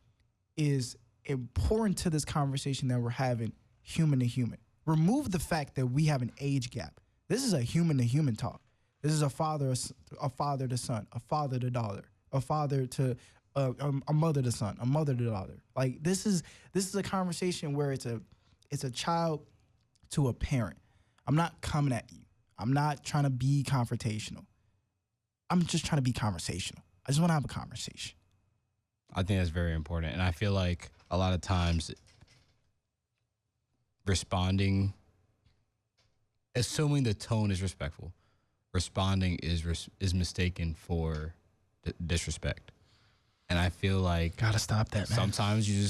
is important to this conversation that we're having, human to human. Remove the fact that we have an age gap. This is a human to human talk. This is a father to son, a father to daughter, a father to a mother to son, a mother to daughter. Like, this is a conversation where it's a child to a parent. I'm not coming at you. I'm not trying to be confrontational. I'm just trying to be conversational. I just want to have a conversation.
I think that's very important. And I feel like a lot of times responding, assuming the tone is respectful, responding is mistaken for disrespect. And I feel like
gotta stop that, man.
Sometimes you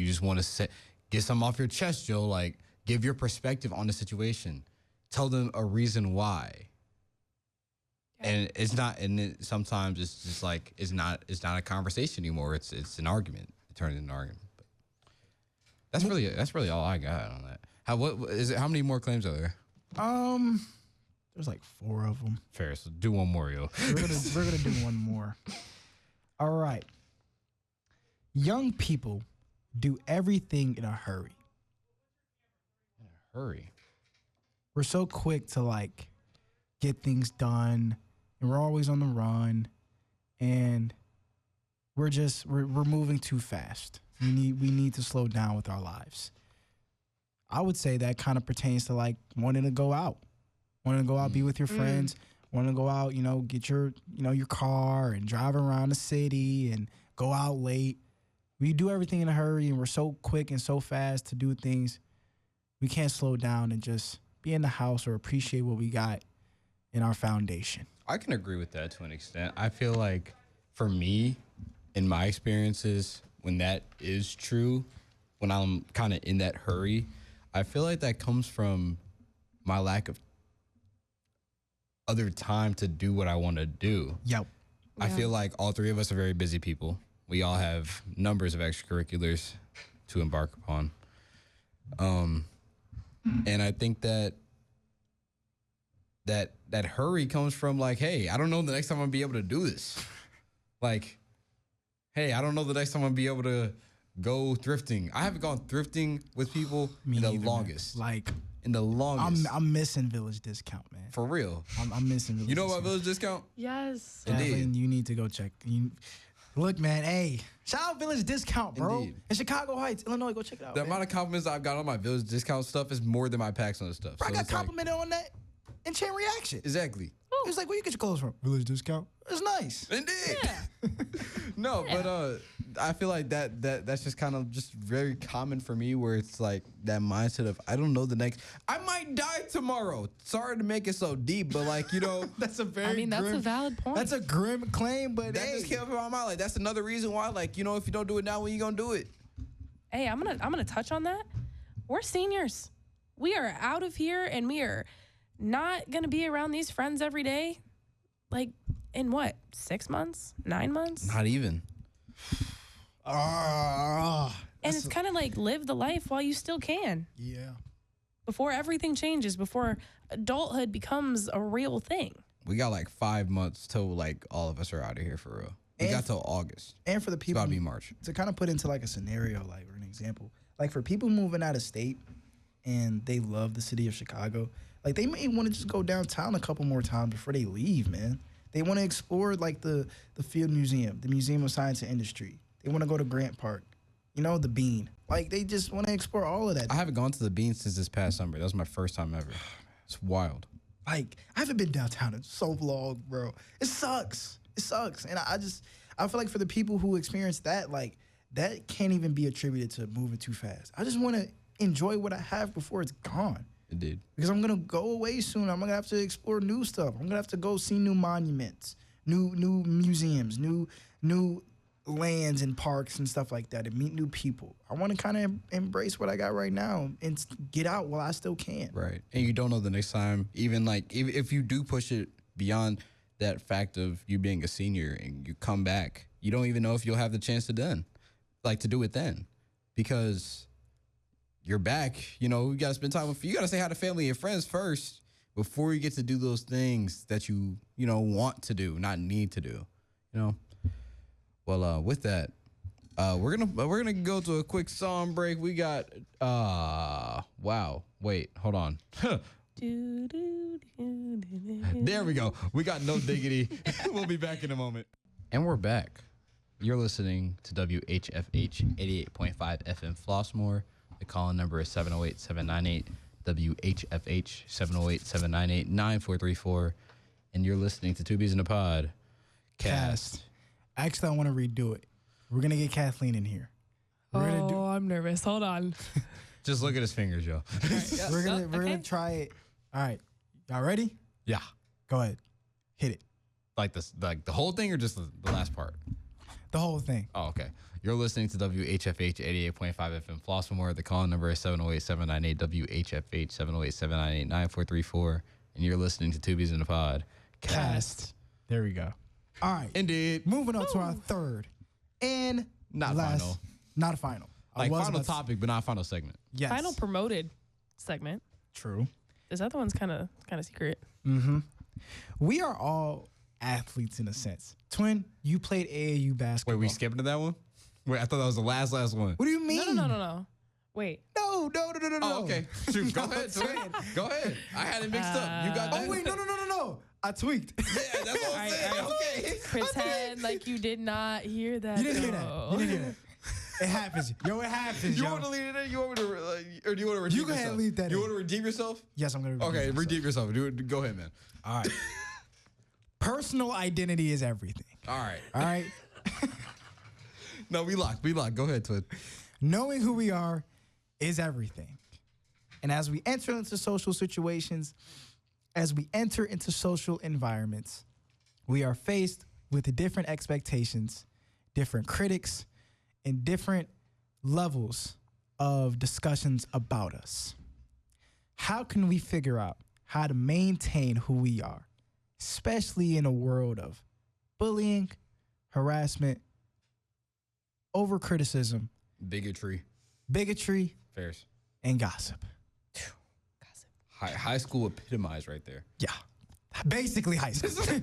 just want to get something off your chest, Joe. Like, give your perspective on the situation. Tell them a reason why. And it's not, sometimes it's just like it's not a conversation anymore. It's an argument. It turns into an argument. But that's really all I got on that. How many more claims are there?
There's like 4 of them.
Fair. So do one more, yo.
We're gonna do one more. All right. Young people do everything in a hurry.
In a hurry.
We're so quick to like get things done, and we're always on the run, and we're moving too fast. We need to slow down with our lives. I would say that kind of pertains to like wanting to go out, be with your friends, wanting to go out, get your car and drive around the city and go out late. We do everything in a hurry, and we're so quick and so fast to do things. We can't slow down and just be in the house or appreciate what we got in our foundation.
I can agree with that to an extent. I feel like for me, in my experiences, when that is true, when I'm kind of in that hurry, I feel like that comes from my lack of other time to do what I want to do.
Yep.
I feel like all 3 of us are very busy people. We all have numbers of extracurriculars to embark upon. And I think that hurry comes from like, hey, I don't know the next time I'm gonna be able to do this. Like, hey, I don't know the next time I'm gonna be able to go thrifting. I haven't gone thrifting with people in the longest.
Man. Like,
in the longest.
I'm missing Village Discount, man.
For real.
I'm missing Village Discount.
You know about Village Discount?
Yes.
Kathleen, you need to go check. Look, man, hey, shout out Village Discount, bro.
Indeed.
In Chicago Heights, Illinois, go check it out.
The amount of compliments I've got on my Village Discount stuff is more than my packs on the stuff.
Bro, I got complimented on that in Chain Reaction.
Exactly.
He was like, where you get your clothes from? Village Discount. It's nice.
Indeed.
Yeah.
No, but I feel like that's just kind of just very common for me, where it's like that mindset of I don't know the next. I might die tomorrow. Sorry to make it so deep, but like
that's a very.
That's a valid point.
That's a grim claim, but
that just came up in my mind. Like that's another reason why, like if you don't do it now, when you gonna do it?
Hey, I'm gonna touch on that. We're seniors. We are out of here, and we are not gonna be around these friends every day. Like in what? 6 months? 9 months?
Not even.
And it's kind of like live the life while you still can.
Yeah.
Before everything changes, before adulthood becomes a real thing.
We got like 5 months till like all of us are out of here for real. We got till August.
And for the people,
it's about to be March.
To kind of put into like a scenario, like or an example, like for people moving out of state and they love the city of Chicago, like they may want to just go downtown a couple more times before they leave, man. They want to explore like the Field Museum, the Museum of Science and Industry. They want to go to Grant Park, the Bean. Like they just want to explore all of that.
I haven't gone to the Bean since this past summer. That was my first time ever. It's wild.
Like I haven't been downtown in so long, bro. It sucks. And I feel like for the people who experience that, like that can't even be attributed to moving too fast. I just want to enjoy what I have before it's gone.
Indeed.
Because I'm gonna go away soon. I'm gonna have to explore new stuff. I'm gonna have to go see new monuments, new museums, new lands and parks and stuff like that, and meet new people. I want to kind of embrace what I got right now and get out while I still can.
Right. And you don't know the next time, even like if you do push it beyond that fact of you being a senior and you come back, you don't even know if you'll have the chance to do it then, because you're back. You got to spend time with. You got to say hi to family and friends first before you get to do those things that you want to do, not need to do. Well, with that, we're gonna go to a quick song break. We got wow. Wait, hold on. There we go. We got No Diggity. We'll be back in a moment. And we're back. You're listening to WHFH 88.5 FM Flossmoor. The call-in number is 708-798 WHFH 708-798-9434. And you're listening to Two Bees in a Pod Cast.
Actually, I want to redo it. We're going to get Kathleen in here.
I'm nervous. Hold on.
Just look at his fingers, yo.
We're gonna try it. All right. Y'all ready?
Yeah.
Go ahead. Hit it.
Like this, like the whole thing or just the last part?
The whole thing.
Oh, okay. You're listening to WHFH 88.5 FM Flossmoor. The call number is 708-798-WHFH, 708-798-9434. And you're listening to Tubies in the Pod.
Cast. There we go. All right.
Indeed.
Moving on to our third and
Not
last,
final.
Not a final.
Like final topic, but not final segment.
Yes.
Final promoted segment.
True.
This other one's kind of secret.
Mm-hmm. We are all athletes in a sense. Twin, you played AAU basketball.
Wait, we skipping to that one? Wait, I thought that was the last one.
What do you mean?
No. Wait.
No.
Oh, okay. Shoot, go ahead, Twin. Go ahead. I had it mixed up. You got that?
Oh, wait, no. I tweaked.
Yeah, that's what I'm saying. Okay.
Pretend like you did not hear that.
You didn't hear that. It happens. Yo, it happens.
You want to leave it in? You want me to, or do you want to redeem yourself?
You go ahead and leave that in.
You want to redeem yourself?
Yes, I'm going to
redeem myself. Redeem yourself. Go ahead, man.
All right. Personal identity is everything.
All right.
All right.
No, we locked. Go ahead, Twin.
Knowing who we are is everything. And as we enter into social situations, as we enter into social environments, we are faced with different expectations, different critics, and different levels of discussions about us. How can we figure out how to maintain who we are, especially in a world of bullying, harassment, over-criticism,
bigotry,
fairs, and gossip?
High school epitomized right there.
Yeah. Basically high school.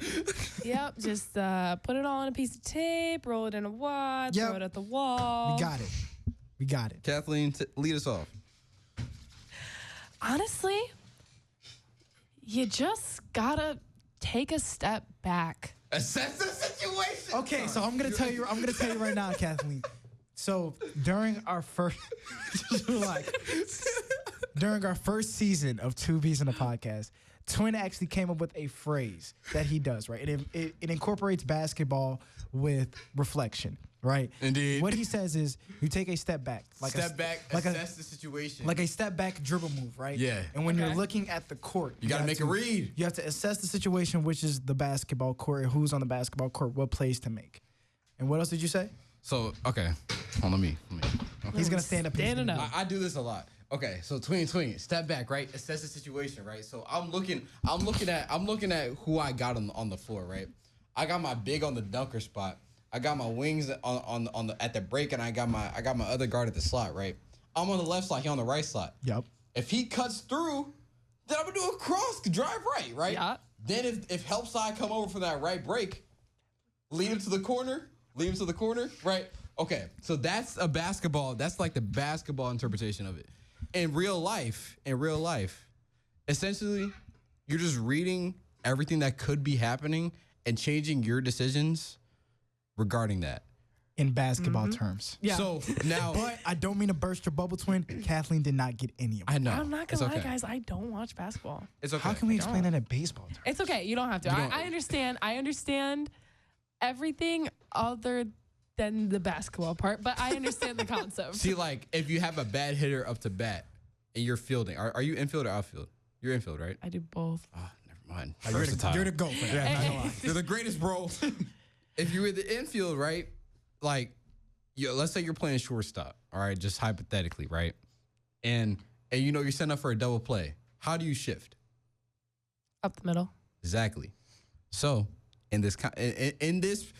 Yep, just put it all on a piece of tape, roll it in a wad, throw it at the wall.
We got it.
Kathleen, lead us off.
Honestly, you just gotta take a step back.
Assess the situation.
Okay, so I'm gonna tell you right now, Kathleen. So during our first season of Two B's in a Podcast, Twin actually came up with a phrase that he does, right? It incorporates basketball with reflection, right?
Indeed.
What he says is you take a step back.
Assess the situation.
Like a step back dribble move, right?
Yeah.
And when you're looking at the court,
you gotta make a read.
You have to assess the situation, which is the basketball court, who's on the basketball court, what plays to make. And what else did you say?
So, okay. Let me. Okay.
He's gonna stand up.
I do this a lot. Okay, so tween, step back, right? Assess the situation, right? So I'm looking at who I got on the floor, right? I got my big on the dunker spot. I got my wings at the break, and I got my other guard at the slot, right? I'm on the left slot, he on the right slot.
Yep.
If he cuts through, then I'm gonna do a cross drive right?
Yeah.
Then if help side come over for that right break, lead him to the corner, right? Okay, so that's a basketball. That's like the basketball interpretation of it. In real life, essentially, you're just reading everything that could be happening and changing your decisions regarding that.
In basketball terms.
Yeah.
So now,
but I don't mean to burst your bubble, Twin. Kathleen did not get any of it.
I know.
I'm not gonna lie, guys. I don't watch basketball.
It's okay.
How can we explain that in baseball terms?
It's okay. You don't have to. I understand. I understand everything other than the basketball part, but I understand the concept.
See, like, if you have a bad hitter up to bat and you're fielding, are you infield or outfield? You're infield, right?
I do both.
Oh, never mind.
You're the GOAT for that.
Hey.
Not gonna lie.
You're the greatest, bro. If you're in the infield, right? Like, let's say you're playing shortstop, all right? Just hypothetically, right? And you know you're setting up for a double play. How do you shift?
Up the middle. Exactly.
So in this concept,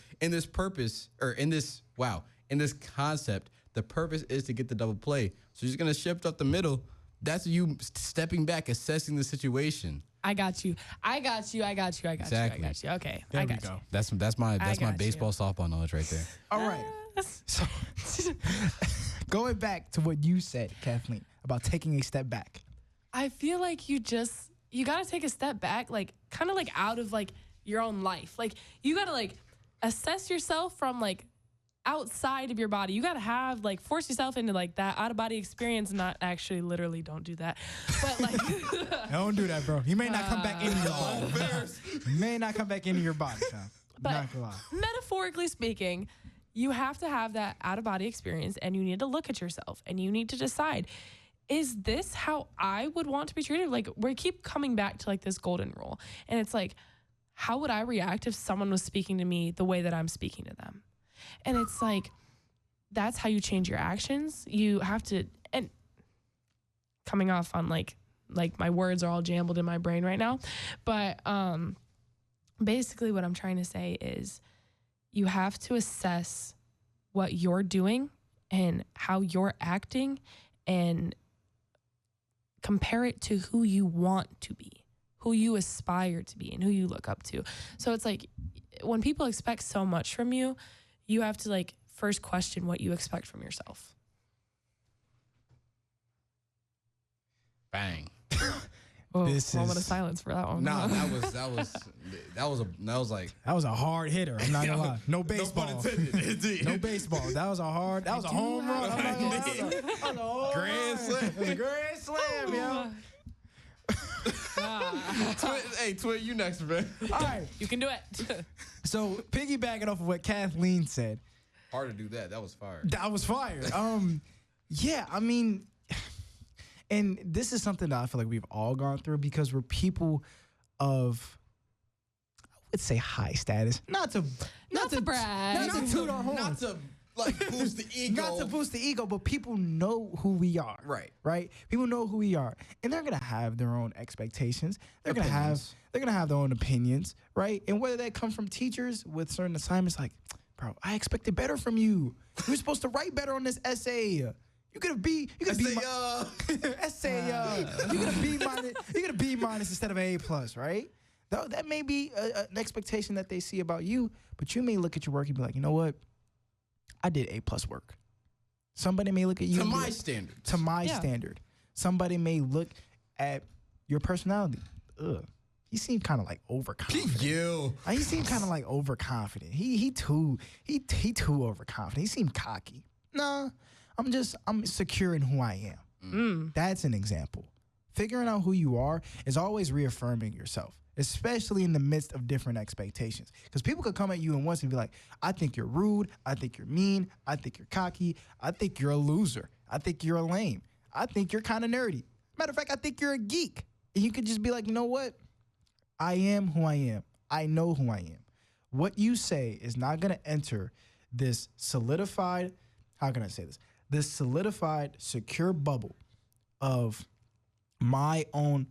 the purpose is to get the double play. So you're just gonna shift up the middle. That's you stepping back, assessing the situation.
I got you. Exactly. Okay.
There
I
we
got
go.
you.
That's my baseball softball knowledge right there.
All right. So going back to what you said, Kathleen, about taking a step back.
I feel like you got to take a step back, like kind of like out of like your own life. Like you got to like assess yourself from like outside of your body. You got to have like force yourself into like that out of body experience. Not actually literally don't do that. But like
don't do that, bro. He may not come back into your body. He may not come back into your body, fam.
But
not gonna lie.
Metaphorically speaking, you have to have that out of body experience and you need to look at yourself and you need to decide, is this how I would want to be treated? Like we keep coming back to like this golden rule. And it's like, how would I react if someone was speaking to me the way that I'm speaking to them? And it's like, that's how you change your actions. You have to, and coming off on like my words are all jumbled in my brain right now. But basically what I'm trying to say is you have to assess what you're doing and how you're acting and compare it to who you want to be, who you aspire to be, and who you look up to. So it's like when people expect so much from you, you have to like first question what you expect from yourself.
Bang.
Whoa, moment of silence for that one.
Nah, that was
a hard hitter. I'm not gonna lie. No baseball.
No pun intended.
No baseball. That was a home run.
Grand slam.
Grand slam, yo.
Hey, Twin, you next, man.
All right,
you can do it.
So piggybacking off of what Kathleen said.
Hard to do that. That was fire.
Yeah, I mean. And this is something that I feel like we've all gone through because we're people of, I would say, high status. Not to brag. Not to toot our horns.
Not to like boost the ego.
Not to boost the ego, but people know who we are. Right? People know who we are. And they're gonna have their own expectations. They're gonna have their own opinions, right? And whether that comes from teachers with certain assignments, like, bro, I expected better from you. You were supposed to write better on this essay. You get a B. You get a B. Essay. You get a B minus. You get a B minus instead of an A+, right? That may be an expectation that they see about you, but you may look at your work and be like, you know what? I did A+ work. Somebody may look at you
to my standard.
To my standard. Somebody may look at your personality. He seemed kind of like overconfident. He seemed kind of like overconfident. He too overconfident. He seemed cocky. Nah. I'm secure in who I am. That's an example. Figuring out who you are is always reaffirming yourself, especially in the midst of different expectations. Because people could come at you and once and be like, I think you're rude. I think you're mean. I think you're cocky. I think you're a loser. I think you're a lame. I think you're kind of nerdy. Matter of fact, I think you're a geek. And you could just be like, you know what? I am who I am. I know who I am. What you say is not going to enter this solidified, how can I say this? This solidified, secure bubble of my own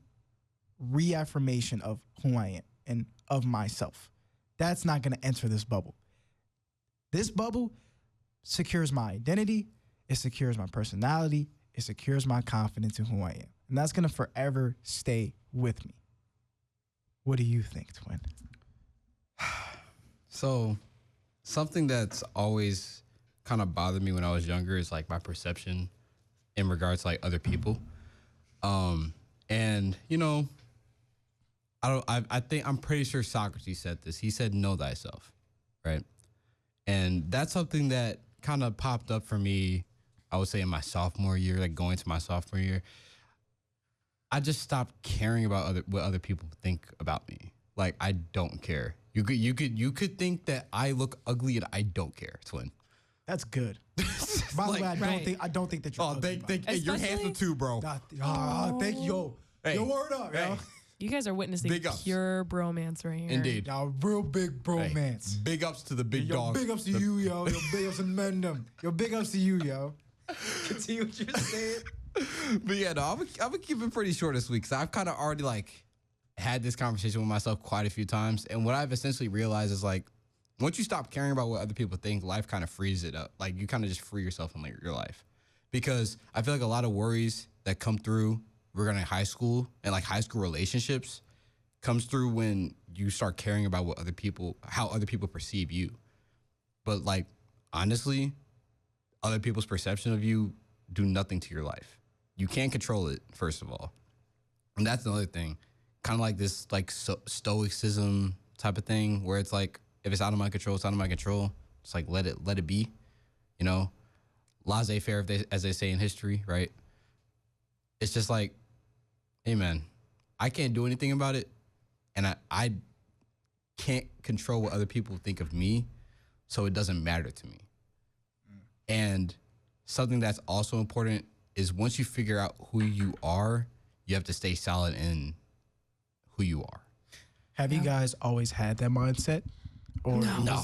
reaffirmation of who I am and of myself. That's not going to enter this bubble. This bubble secures my identity. It secures my personality. It secures my confidence in who I am. And that's going to forever stay with me. What do you think, Twin?
So, something that's always kind of bothered me when I was younger is like my perception in regards to like other people. And you know, I'm pretty sure Socrates said this. He said, know thyself. Right. And that's something that kind of popped up for me, I would say in my sophomore year, like going to my sophomore year. I just stopped caring about what other people think about me. Like, I don't care. You could think that I look ugly and I don't care, Twin.
That's good. By the way, I don't think that you're ugly.
Hey, you're handsome too, bro.
Thank you. Yo, word up, yo.
You guys are witnessing pure bromance right here.
Indeed.
Y'all real big bromance.
Hey, big ups to the big dog.
Big ups to you, yo. Yo, big ups to Mendham. Yo, big ups to you, yo. Continue what you're saying.
But yeah, no, I'm gonna keep it pretty short this week because I've kind of already like had this conversation with myself quite a few times. And what I've essentially realized is like, once you stop caring about what other people think, life kind of frees it up. Like you kind of just free yourself in like, your life. Because I feel like a lot of worries that come through regarding high school and like high school relationships comes through when you start caring about how other people perceive you. But like, honestly, other people's perception of you do nothing to your life. You can't control it, first of all. And that's another thing. Kind of like this like stoicism type of thing where it's like, if it's out of my control, it's out of my control. It's like, let it be, you know? Laissez-faire, as they say in history, right? It's just like, hey, man, I can't do anything about it. And I can't control what other people think of me, so it doesn't matter to me. And something that's also important is once you figure out who you are, you have to stay solid in who you are.
Have you guys always had that mindset?
Or
no.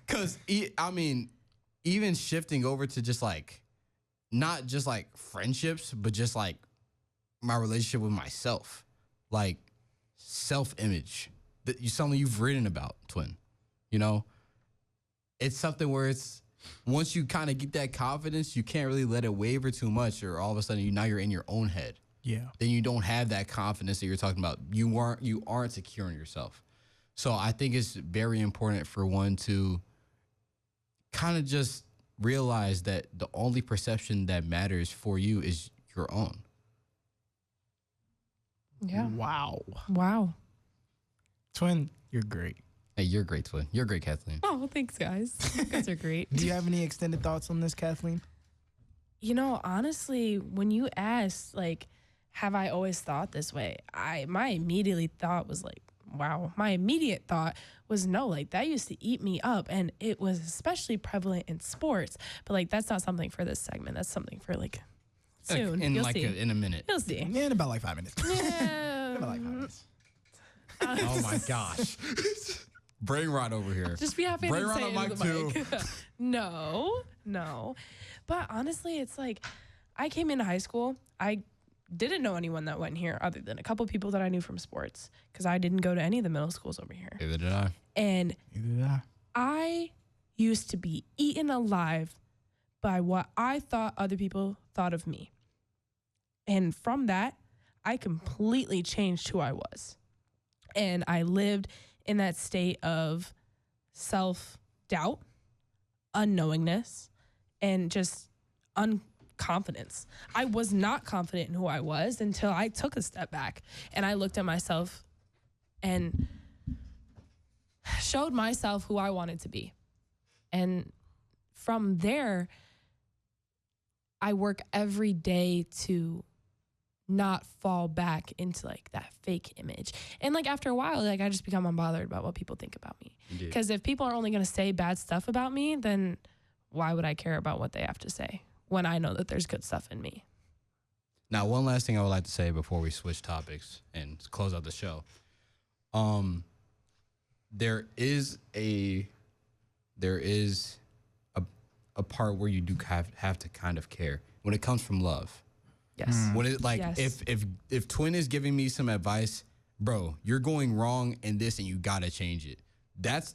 Because, I mean, even shifting over to just like, not just like friendships, but just like my relationship with myself, like self-image, something you've written about, Twin. You know, it's something where it's once you kind of get that confidence, you can't really let it waver too much, or all of a sudden now you're in your own head.
Yeah.
Then you don't have that confidence that you're talking about. You aren't secure in yourself. So I think it's very important for one to kind of just realize that the only perception that matters for you is your own.
Yeah.
Wow. Twin, you're great.
Hey, you're great, Twin. You're great, Kathleen.
Oh, well, thanks, guys. You guys are great.
Do you have any extended thoughts on this, Kathleen?
You know, honestly, when you asked, like, have I always thought this way? My immediate thought was like, wow. My immediate thought was no, like that used to eat me up, and it was especially prevalent in sports. But like that's not something for this segment. That's something for like soon. You'll see.
In a minute.
You'll see.
Yeah, in about like 5 minutes.
Yeah.
In about like 5 minutes.
Oh my gosh. Brain rot over here.
Just be happy
Brain
to
rot
say
on
it
mic
into the mic. No. But honestly, it's like I came into high school. I didn't know anyone that went here other than a couple people that I knew from sports because I didn't go to any of the middle schools over here.
Neither did I.
And
Neither did I.
I used to be eaten alive by what I thought other people thought of me. And from that, I completely changed who I was. And I lived in that state of self-doubt, unknowingness, and just unconfidence. I was not confident in who I was until I took a step back and I looked at myself and showed myself who I wanted to be. And from there, I work every day to not fall back into like that fake image. And like after a while, like I just become unbothered about what people think about me. Because if people are only going to say bad stuff about me, then why would I care about what they have to say when I know that there's good stuff in me?
Now, one last thing I would like to say before we switch topics and close out the show. There is a part where you do have to kind of care when it comes from love.
Yes.
When it like
Yes.
if Twin is giving me some advice, bro, you're going wrong in this and you gotta change it. That's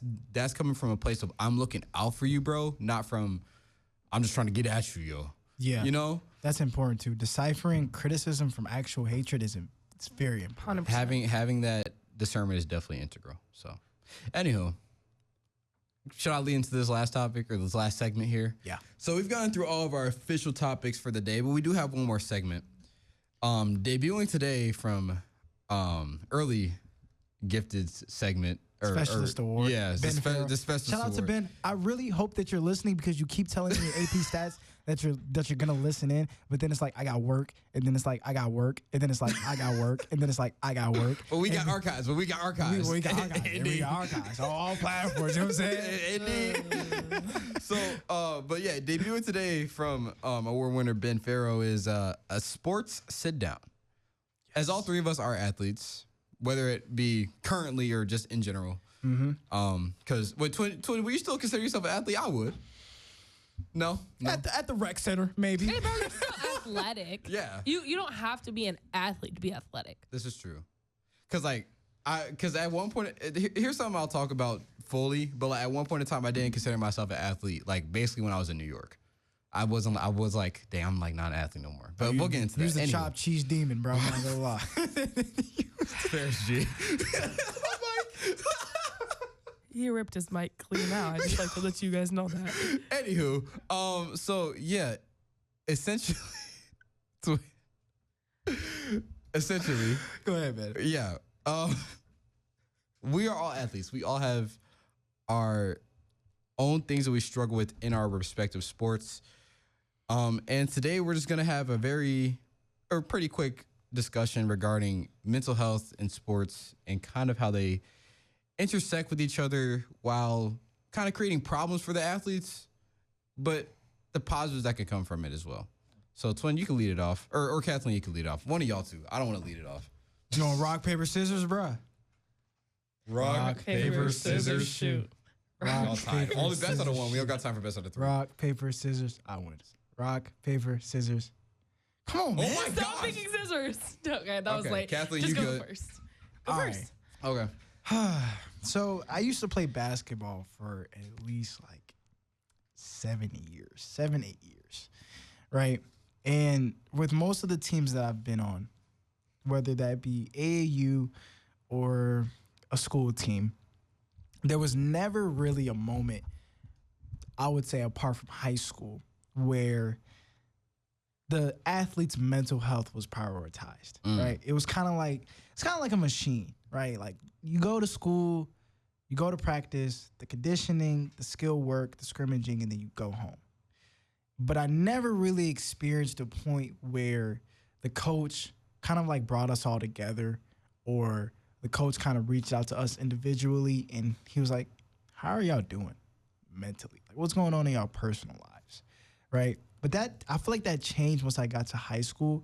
coming from a place of I'm looking out for you, bro, not from I'm just trying to get at you, yo.
Yeah.
You know?
That's important too. Deciphering criticism from actual hatred it's very important.
100%.
Having that discernment is definitely integral. So anywho, should I lead into this last topic or this last segment here?
Yeah.
So we've gone through all of our official topics for the day, but we do have one more segment. Debuting today from early gifted segment.
Specialist Award.
Yeah,
Ben Farrell.
the Specialist
Shout out to
Award.
Ben. I really hope that you're listening because you keep telling me AP stats that you're gonna listen in, but then it's like I got work, and then it's like I got work, and then it's like I got work, and then it's like I got work.
But we got archives.
We got archives. We got archives. All platforms. You know what I'm saying?
Indeed. So, but yeah, debuting today from award winner Ben Faoro is a sports sit down. As all three of us are athletes, whether it be currently or just in general. Because Twin, will you still consider yourself an athlete? I would. No.
At the rec center, maybe.
Hey, bro, you're still athletic.
Yeah.
You don't have to be an athlete to be athletic.
This is true. Because at one point, here's something I'll talk about fully, but like at one point in time, I didn't consider myself an athlete. Like basically when I was in New York. I was like, damn, I'm like not an athlete no more. But we'll get into that.
He's the chopped cheese demon, bro. I'm not gonna lie.
Fairs G.
He ripped his mic clean out. I just like to let you guys know that.
Anywho, so yeah, essentially,
Go ahead, man.
yeah. We are all athletes. We all have our own things that we struggle with in our respective sports. And today we're just gonna have a pretty quick discussion regarding mental health in sports and kind of how they intersect with each other while kind of creating problems for the athletes, but the positives that can come from it as well. So Twin, you can lead it off, or Kathleen, you can lead it off. One of y'all two. I don't want to lead it off.
You know, rock, paper, scissors, bro.
Rock, paper, scissors, shoot.
Rock, paper,
only best out of one. We don't got time for best out of three.
Rock, paper, scissors. I win. Rock, paper, scissors. Come on, man.
Oh my
Stop
God.
picking scissors. Okay, that was late.
Kathleen,
Just
you
go
good?
first. Go
All
first.
right.
Okay.
So I used to play basketball for at least like 7 years, 8 years, right? And with most of the teams that I've been on, whether that be AAU or a school team, there was never really a moment, I would say, apart from high school, where the athlete's mental health was prioritized, right? It was kind of like a machine, right? Like you go to school, you go to practice, the conditioning, the skill work, the scrimmaging, and then you go home. But I never really experienced a point where the coach kind of like brought us all together, or the coach kind of reached out to us individually and he was like, how are y'all doing mentally? Like what's going on in y'all personal lives, right? But that, I feel like that changed once I got to high school,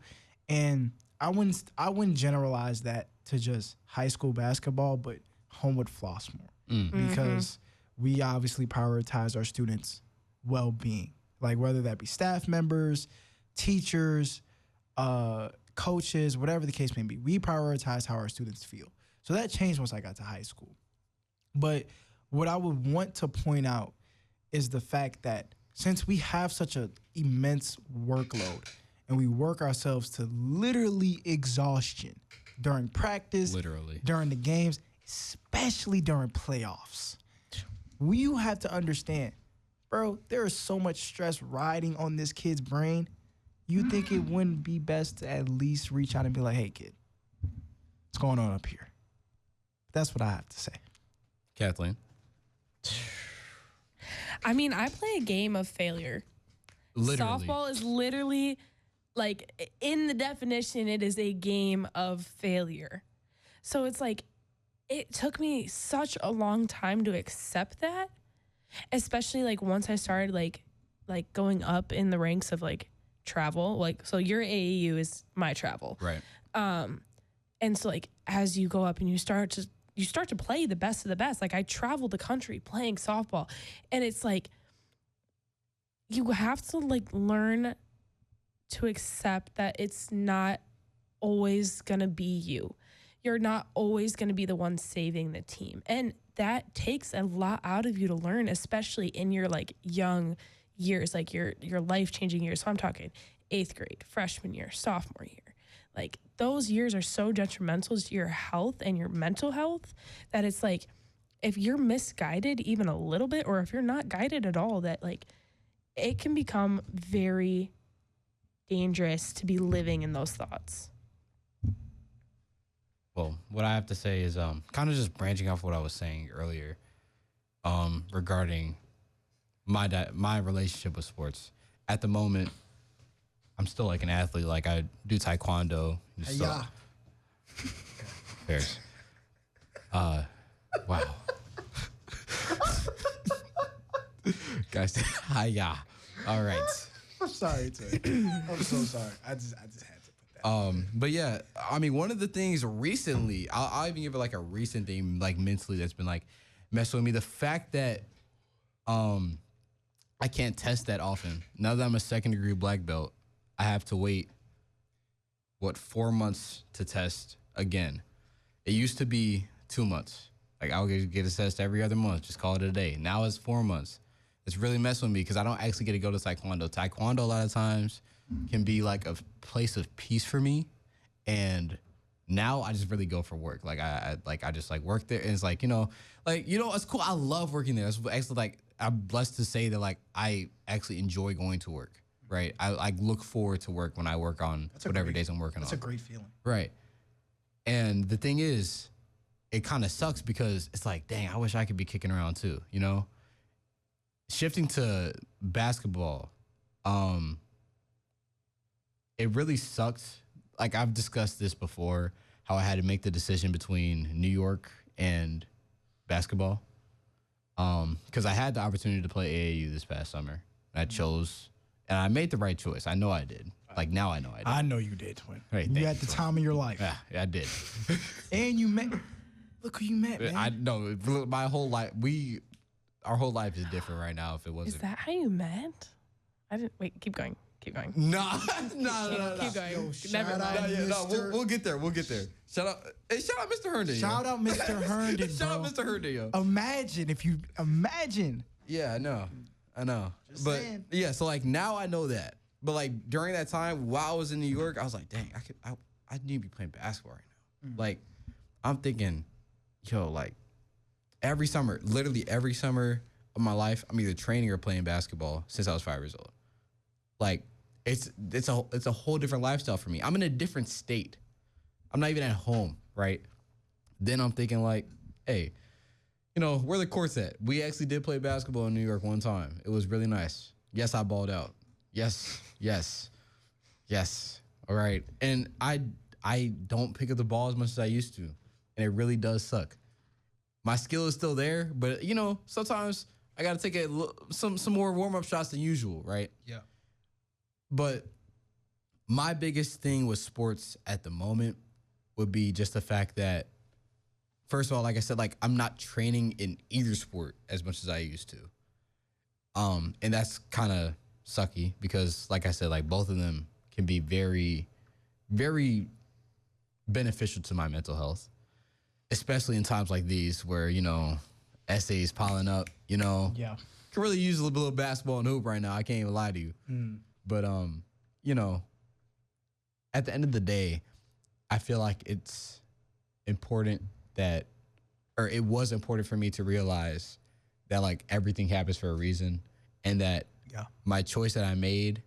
and I wouldn't generalize that to just high school basketball, but Homewood Flossmoor, because we obviously prioritize our students' well-being, like whether that be staff members, teachers, coaches, whatever the case may be. We prioritize how our students feel. So that changed once I got to high school. But what I would want to point out is the fact that since we have such an immense workload and we work ourselves to literally exhaustion during practice, during the games, especially during playoffs, you have to understand, bro, there is so much stress riding on this kid's brain. You think it wouldn't be best to at least reach out and be like, hey, kid, what's going on up here? That's what I have to say.
Kathleen.
I mean, I play a game of failure.
Literally.
Softball is literally, like, in the definition, it is a game of failure. So it's like, it took me such a long time to accept that, especially, like, once I started, like going up in the ranks of, like, travel. Like, so your AAU is my travel.
Right.
And so, like, as you go up and you start to play the best of the best. Like, I traveled the country playing softball, and it's like you have to like learn to accept that it's not always gonna be you. You're not always gonna be the one saving the team, and that takes a lot out of you to learn, especially in your like young years, like your life-changing years. So I'm talking 8th grade, freshman year, sophomore year. Like, those years are so detrimental to your health and your mental health that it's like, if you're misguided even a little bit, or if you're not guided at all, that like it can become very dangerous to be living in those thoughts.
Well, what I have to say is kind of just branching off what I was saying earlier regarding my relationship with sports. At the moment, I'm still like an athlete. Like, I do taekwondo.
Yeah.
Fairs. Wow. Guys, hiya. All right.
I'm sorry, Tay. I'm so sorry. I just had to put that.
But yeah, I mean, one of the things recently, I'll even give it like a recent thing, like mentally, that's been like messing with me. The fact that I can't test that often. Now that I'm a 2nd degree black belt, I have to wait, 4 months to test again. It used to be 2 months. Like, I would get a test every other month, just call it a day. Now it's 4 months. It's really messing with me because I don't actually get to go to taekwondo. Taekwondo, a lot of times, can be like a place of peace for me. And now I just really go for work. Like, I just like work there. And it's like, it's cool. I love working there. It's actually like, I'm blessed to say that like I actually enjoy going to work. Right. I look forward to work when I work on whatever days I'm working on.
That's a great feeling.
Right. And the thing is, it kind of sucks because it's like, dang, I wish I could be kicking around too, you know? Shifting to basketball, it really sucked. Like, I've discussed this before, how I had to make the decision between New York and basketball. Because I had the opportunity to play AAU this past summer. I chose, and I made the right choice. I know I did. Like, now I know I did.
I know you did, twin.
Right,
you had the time of your life.
Yeah, I did.
And you met. Look
look who you met, man.
I know my whole life. Our whole life is different right now. If it wasn't,
Is that how you met? I didn't. Wait, keep going. Keep going.
No.
Keep going.
Yo,
Never mind.
We'll get there. We'll get there. Shout out, Mr. Herndon.
Shout out Mr. Herndon,
Shout out Mr. Herndon, yo.
Imagine.
Yeah, I know.
Just
but
saying.
yeah, so like now I know that. But like during that time while I was in New York, I was like, dang, I need to be playing basketball right now. Like I'm thinking, yo, like literally every summer of my life, I'm either training or playing basketball since I was 5 years old. Like it's a whole different lifestyle for me. I'm in a different state. I'm not even at home, right? Then I'm thinking like, hey, where the courts at? We actually did play basketball in New York one time. It was really nice. Yes, I balled out. Yes. All right. And I don't pick up the ball as much as I used to. And it really does suck. My skill is still there, but sometimes I got to take some more warm-up shots than usual, right?
Yeah.
But my biggest thing with sports at the moment would be just the fact that, first of all, like I said, like I'm not training in either sport as much as I used to. And that's kind of sucky because, like I said, like both of them can be very, very beneficial to my mental health, especially in times like these where, essays piling up,
Yeah.
Can really use a little basketball and hoop right now. I can't even lie to you. But, at the end of the day, I feel like it's important it was important for me to realize that like everything happens for a reason and that my choice that I made,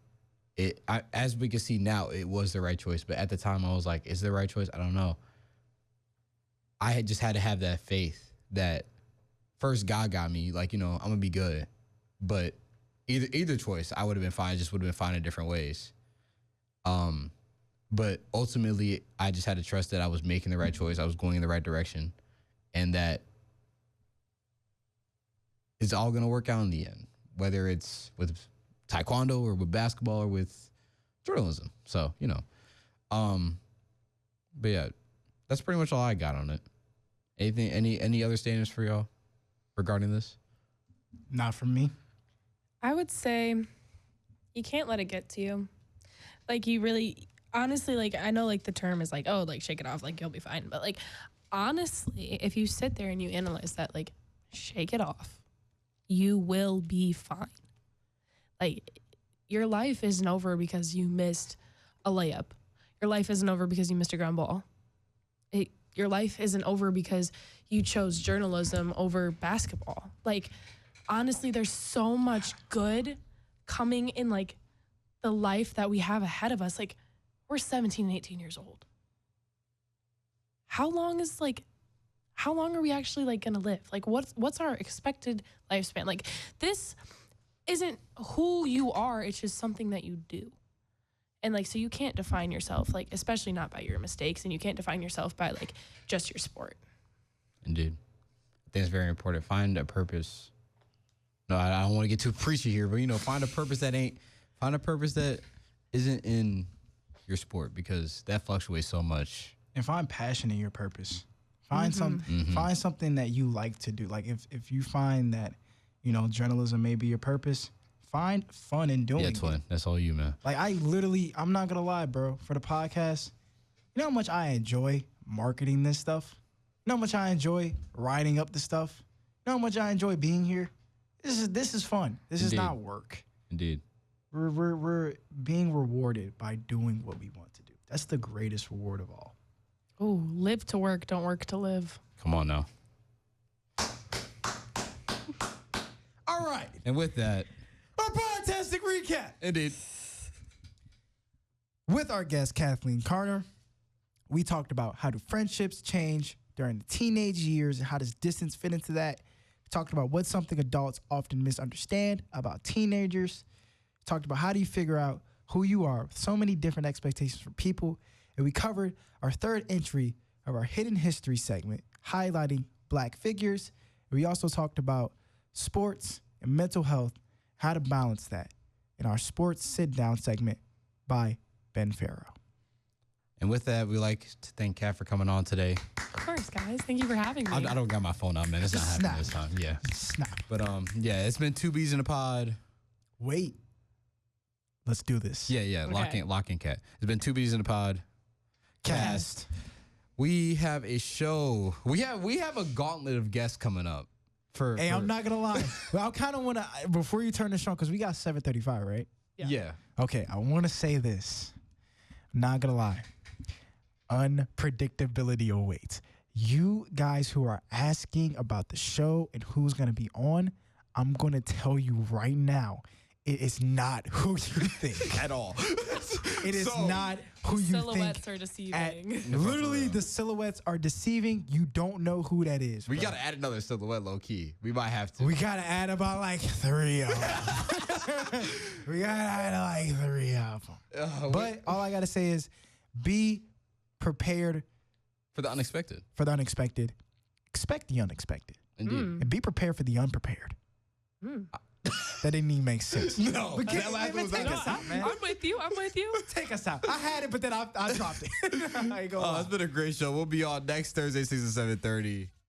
as we can see now, it was the right choice. But at the time I was like, is it the right choice? I don't know. I had just had to have that faith that first God got me, like, I'm going to be good. But either choice, I would have been fine. I just would have been fine in different ways. But ultimately, I just had to trust that I was making the right choice. I was going in the right direction. And that it's all going to work out in the end, whether it's with taekwondo or with basketball or with journalism. So, but yeah, that's pretty much all I got on it. Any other statements for y'all regarding this?
Not from me.
I would say you can't let it get to you. Like you really, honestly, like I know like the term is like, oh, like shake it off, like you'll be fine. But like honestly, if you sit there and you analyze that, like shake it off, you will be fine. Like your life isn't over because you missed a layup. Your life isn't over because you missed a ground ball. Your life isn't over because you chose journalism over basketball. Like, honestly, there's so much good coming in, like, the life that we have ahead of us. Like, we're 17 and 18 years old. How long are we actually, like, gonna live? Like, what's our expected lifespan? Like, this isn't who you are. It's just something that you do. And like, so you can't define yourself, like, especially not by your mistakes, and you can't define yourself by like just your sport.
Indeed. I think it's very important. Find a purpose. No, I don't want to get too preachy here, but find a purpose that isn't in your sport, because that fluctuates so much.
And find passion in your purpose. Find find something that you like to do. Like if you find that, journalism may be your purpose, find fun in doing it.
Yeah, twin. That's all you, man.
Like I'm not gonna lie, bro. For the podcast, you know how much I enjoy marketing this stuff? You know how much I enjoy writing up the stuff? You know how much I enjoy being here? This is fun. This is not work.
Indeed.
We're being rewarded by doing what we want to do. That's the greatest reward of all.
Oh, live to work, don't work to live.
Come on now.
All right.
And with that,
our podtastic recap.
Indeed.
With our guest, Kathleen Karner, we talked about how do friendships change during the teenage years and how does distance fit into that. We talked about what's something adults often misunderstand about teenagers. We talked about how do you figure out who you are with so many different expectations from people. And we covered our third entry of our Hidden History segment, highlighting Black figures. And we also talked about sports and mental health, how to balance that in our Sports Sit-Down segment by Ben Faoro.
And with that, we'd like to thank Kat for coming on today.
course, guys. Thank you for having me.
I don't got my phone out, man. It's not happening this time. Yeah.
Snap.
But yeah, it's been 2 bees in a pod.
Wait. Let's do this.
Yeah.
Okay.
Lock in cat. It's been 2 bees in a pod.
Cast.
We have a show. We have a gauntlet of guests coming up.
Hey, I'm not gonna lie. I kind of want to before you turn this on because we got 7:35, right?
Yeah.
Okay, I want to say this. I'm not gonna lie. Unpredictability awaits. You guys who are asking about the show and who's gonna be on, I'm gonna tell you right now. It is not who you think
At all.
It is not who you
Silhouettes
think.
are deceiving.
Literally, the silhouettes are deceiving. You don't know who that is.
We
bro.
gotta add another silhouette, low key. We might have to.
We gotta add about like 3 of them. We gotta add like 3 of them. But all I gotta say is, be prepared
for the unexpected.
for the unexpected. Expect the unexpected,
Indeed.
and be prepared for the unprepared. That didn't even make sense.
No,
But
that last one was
take
like-
us out, man.
I'm with you.
Take us out. I had it, but then I dropped it. I ain't gonna lie.
It's been a great show. We'll be on next Thursday, 6 to 7:30.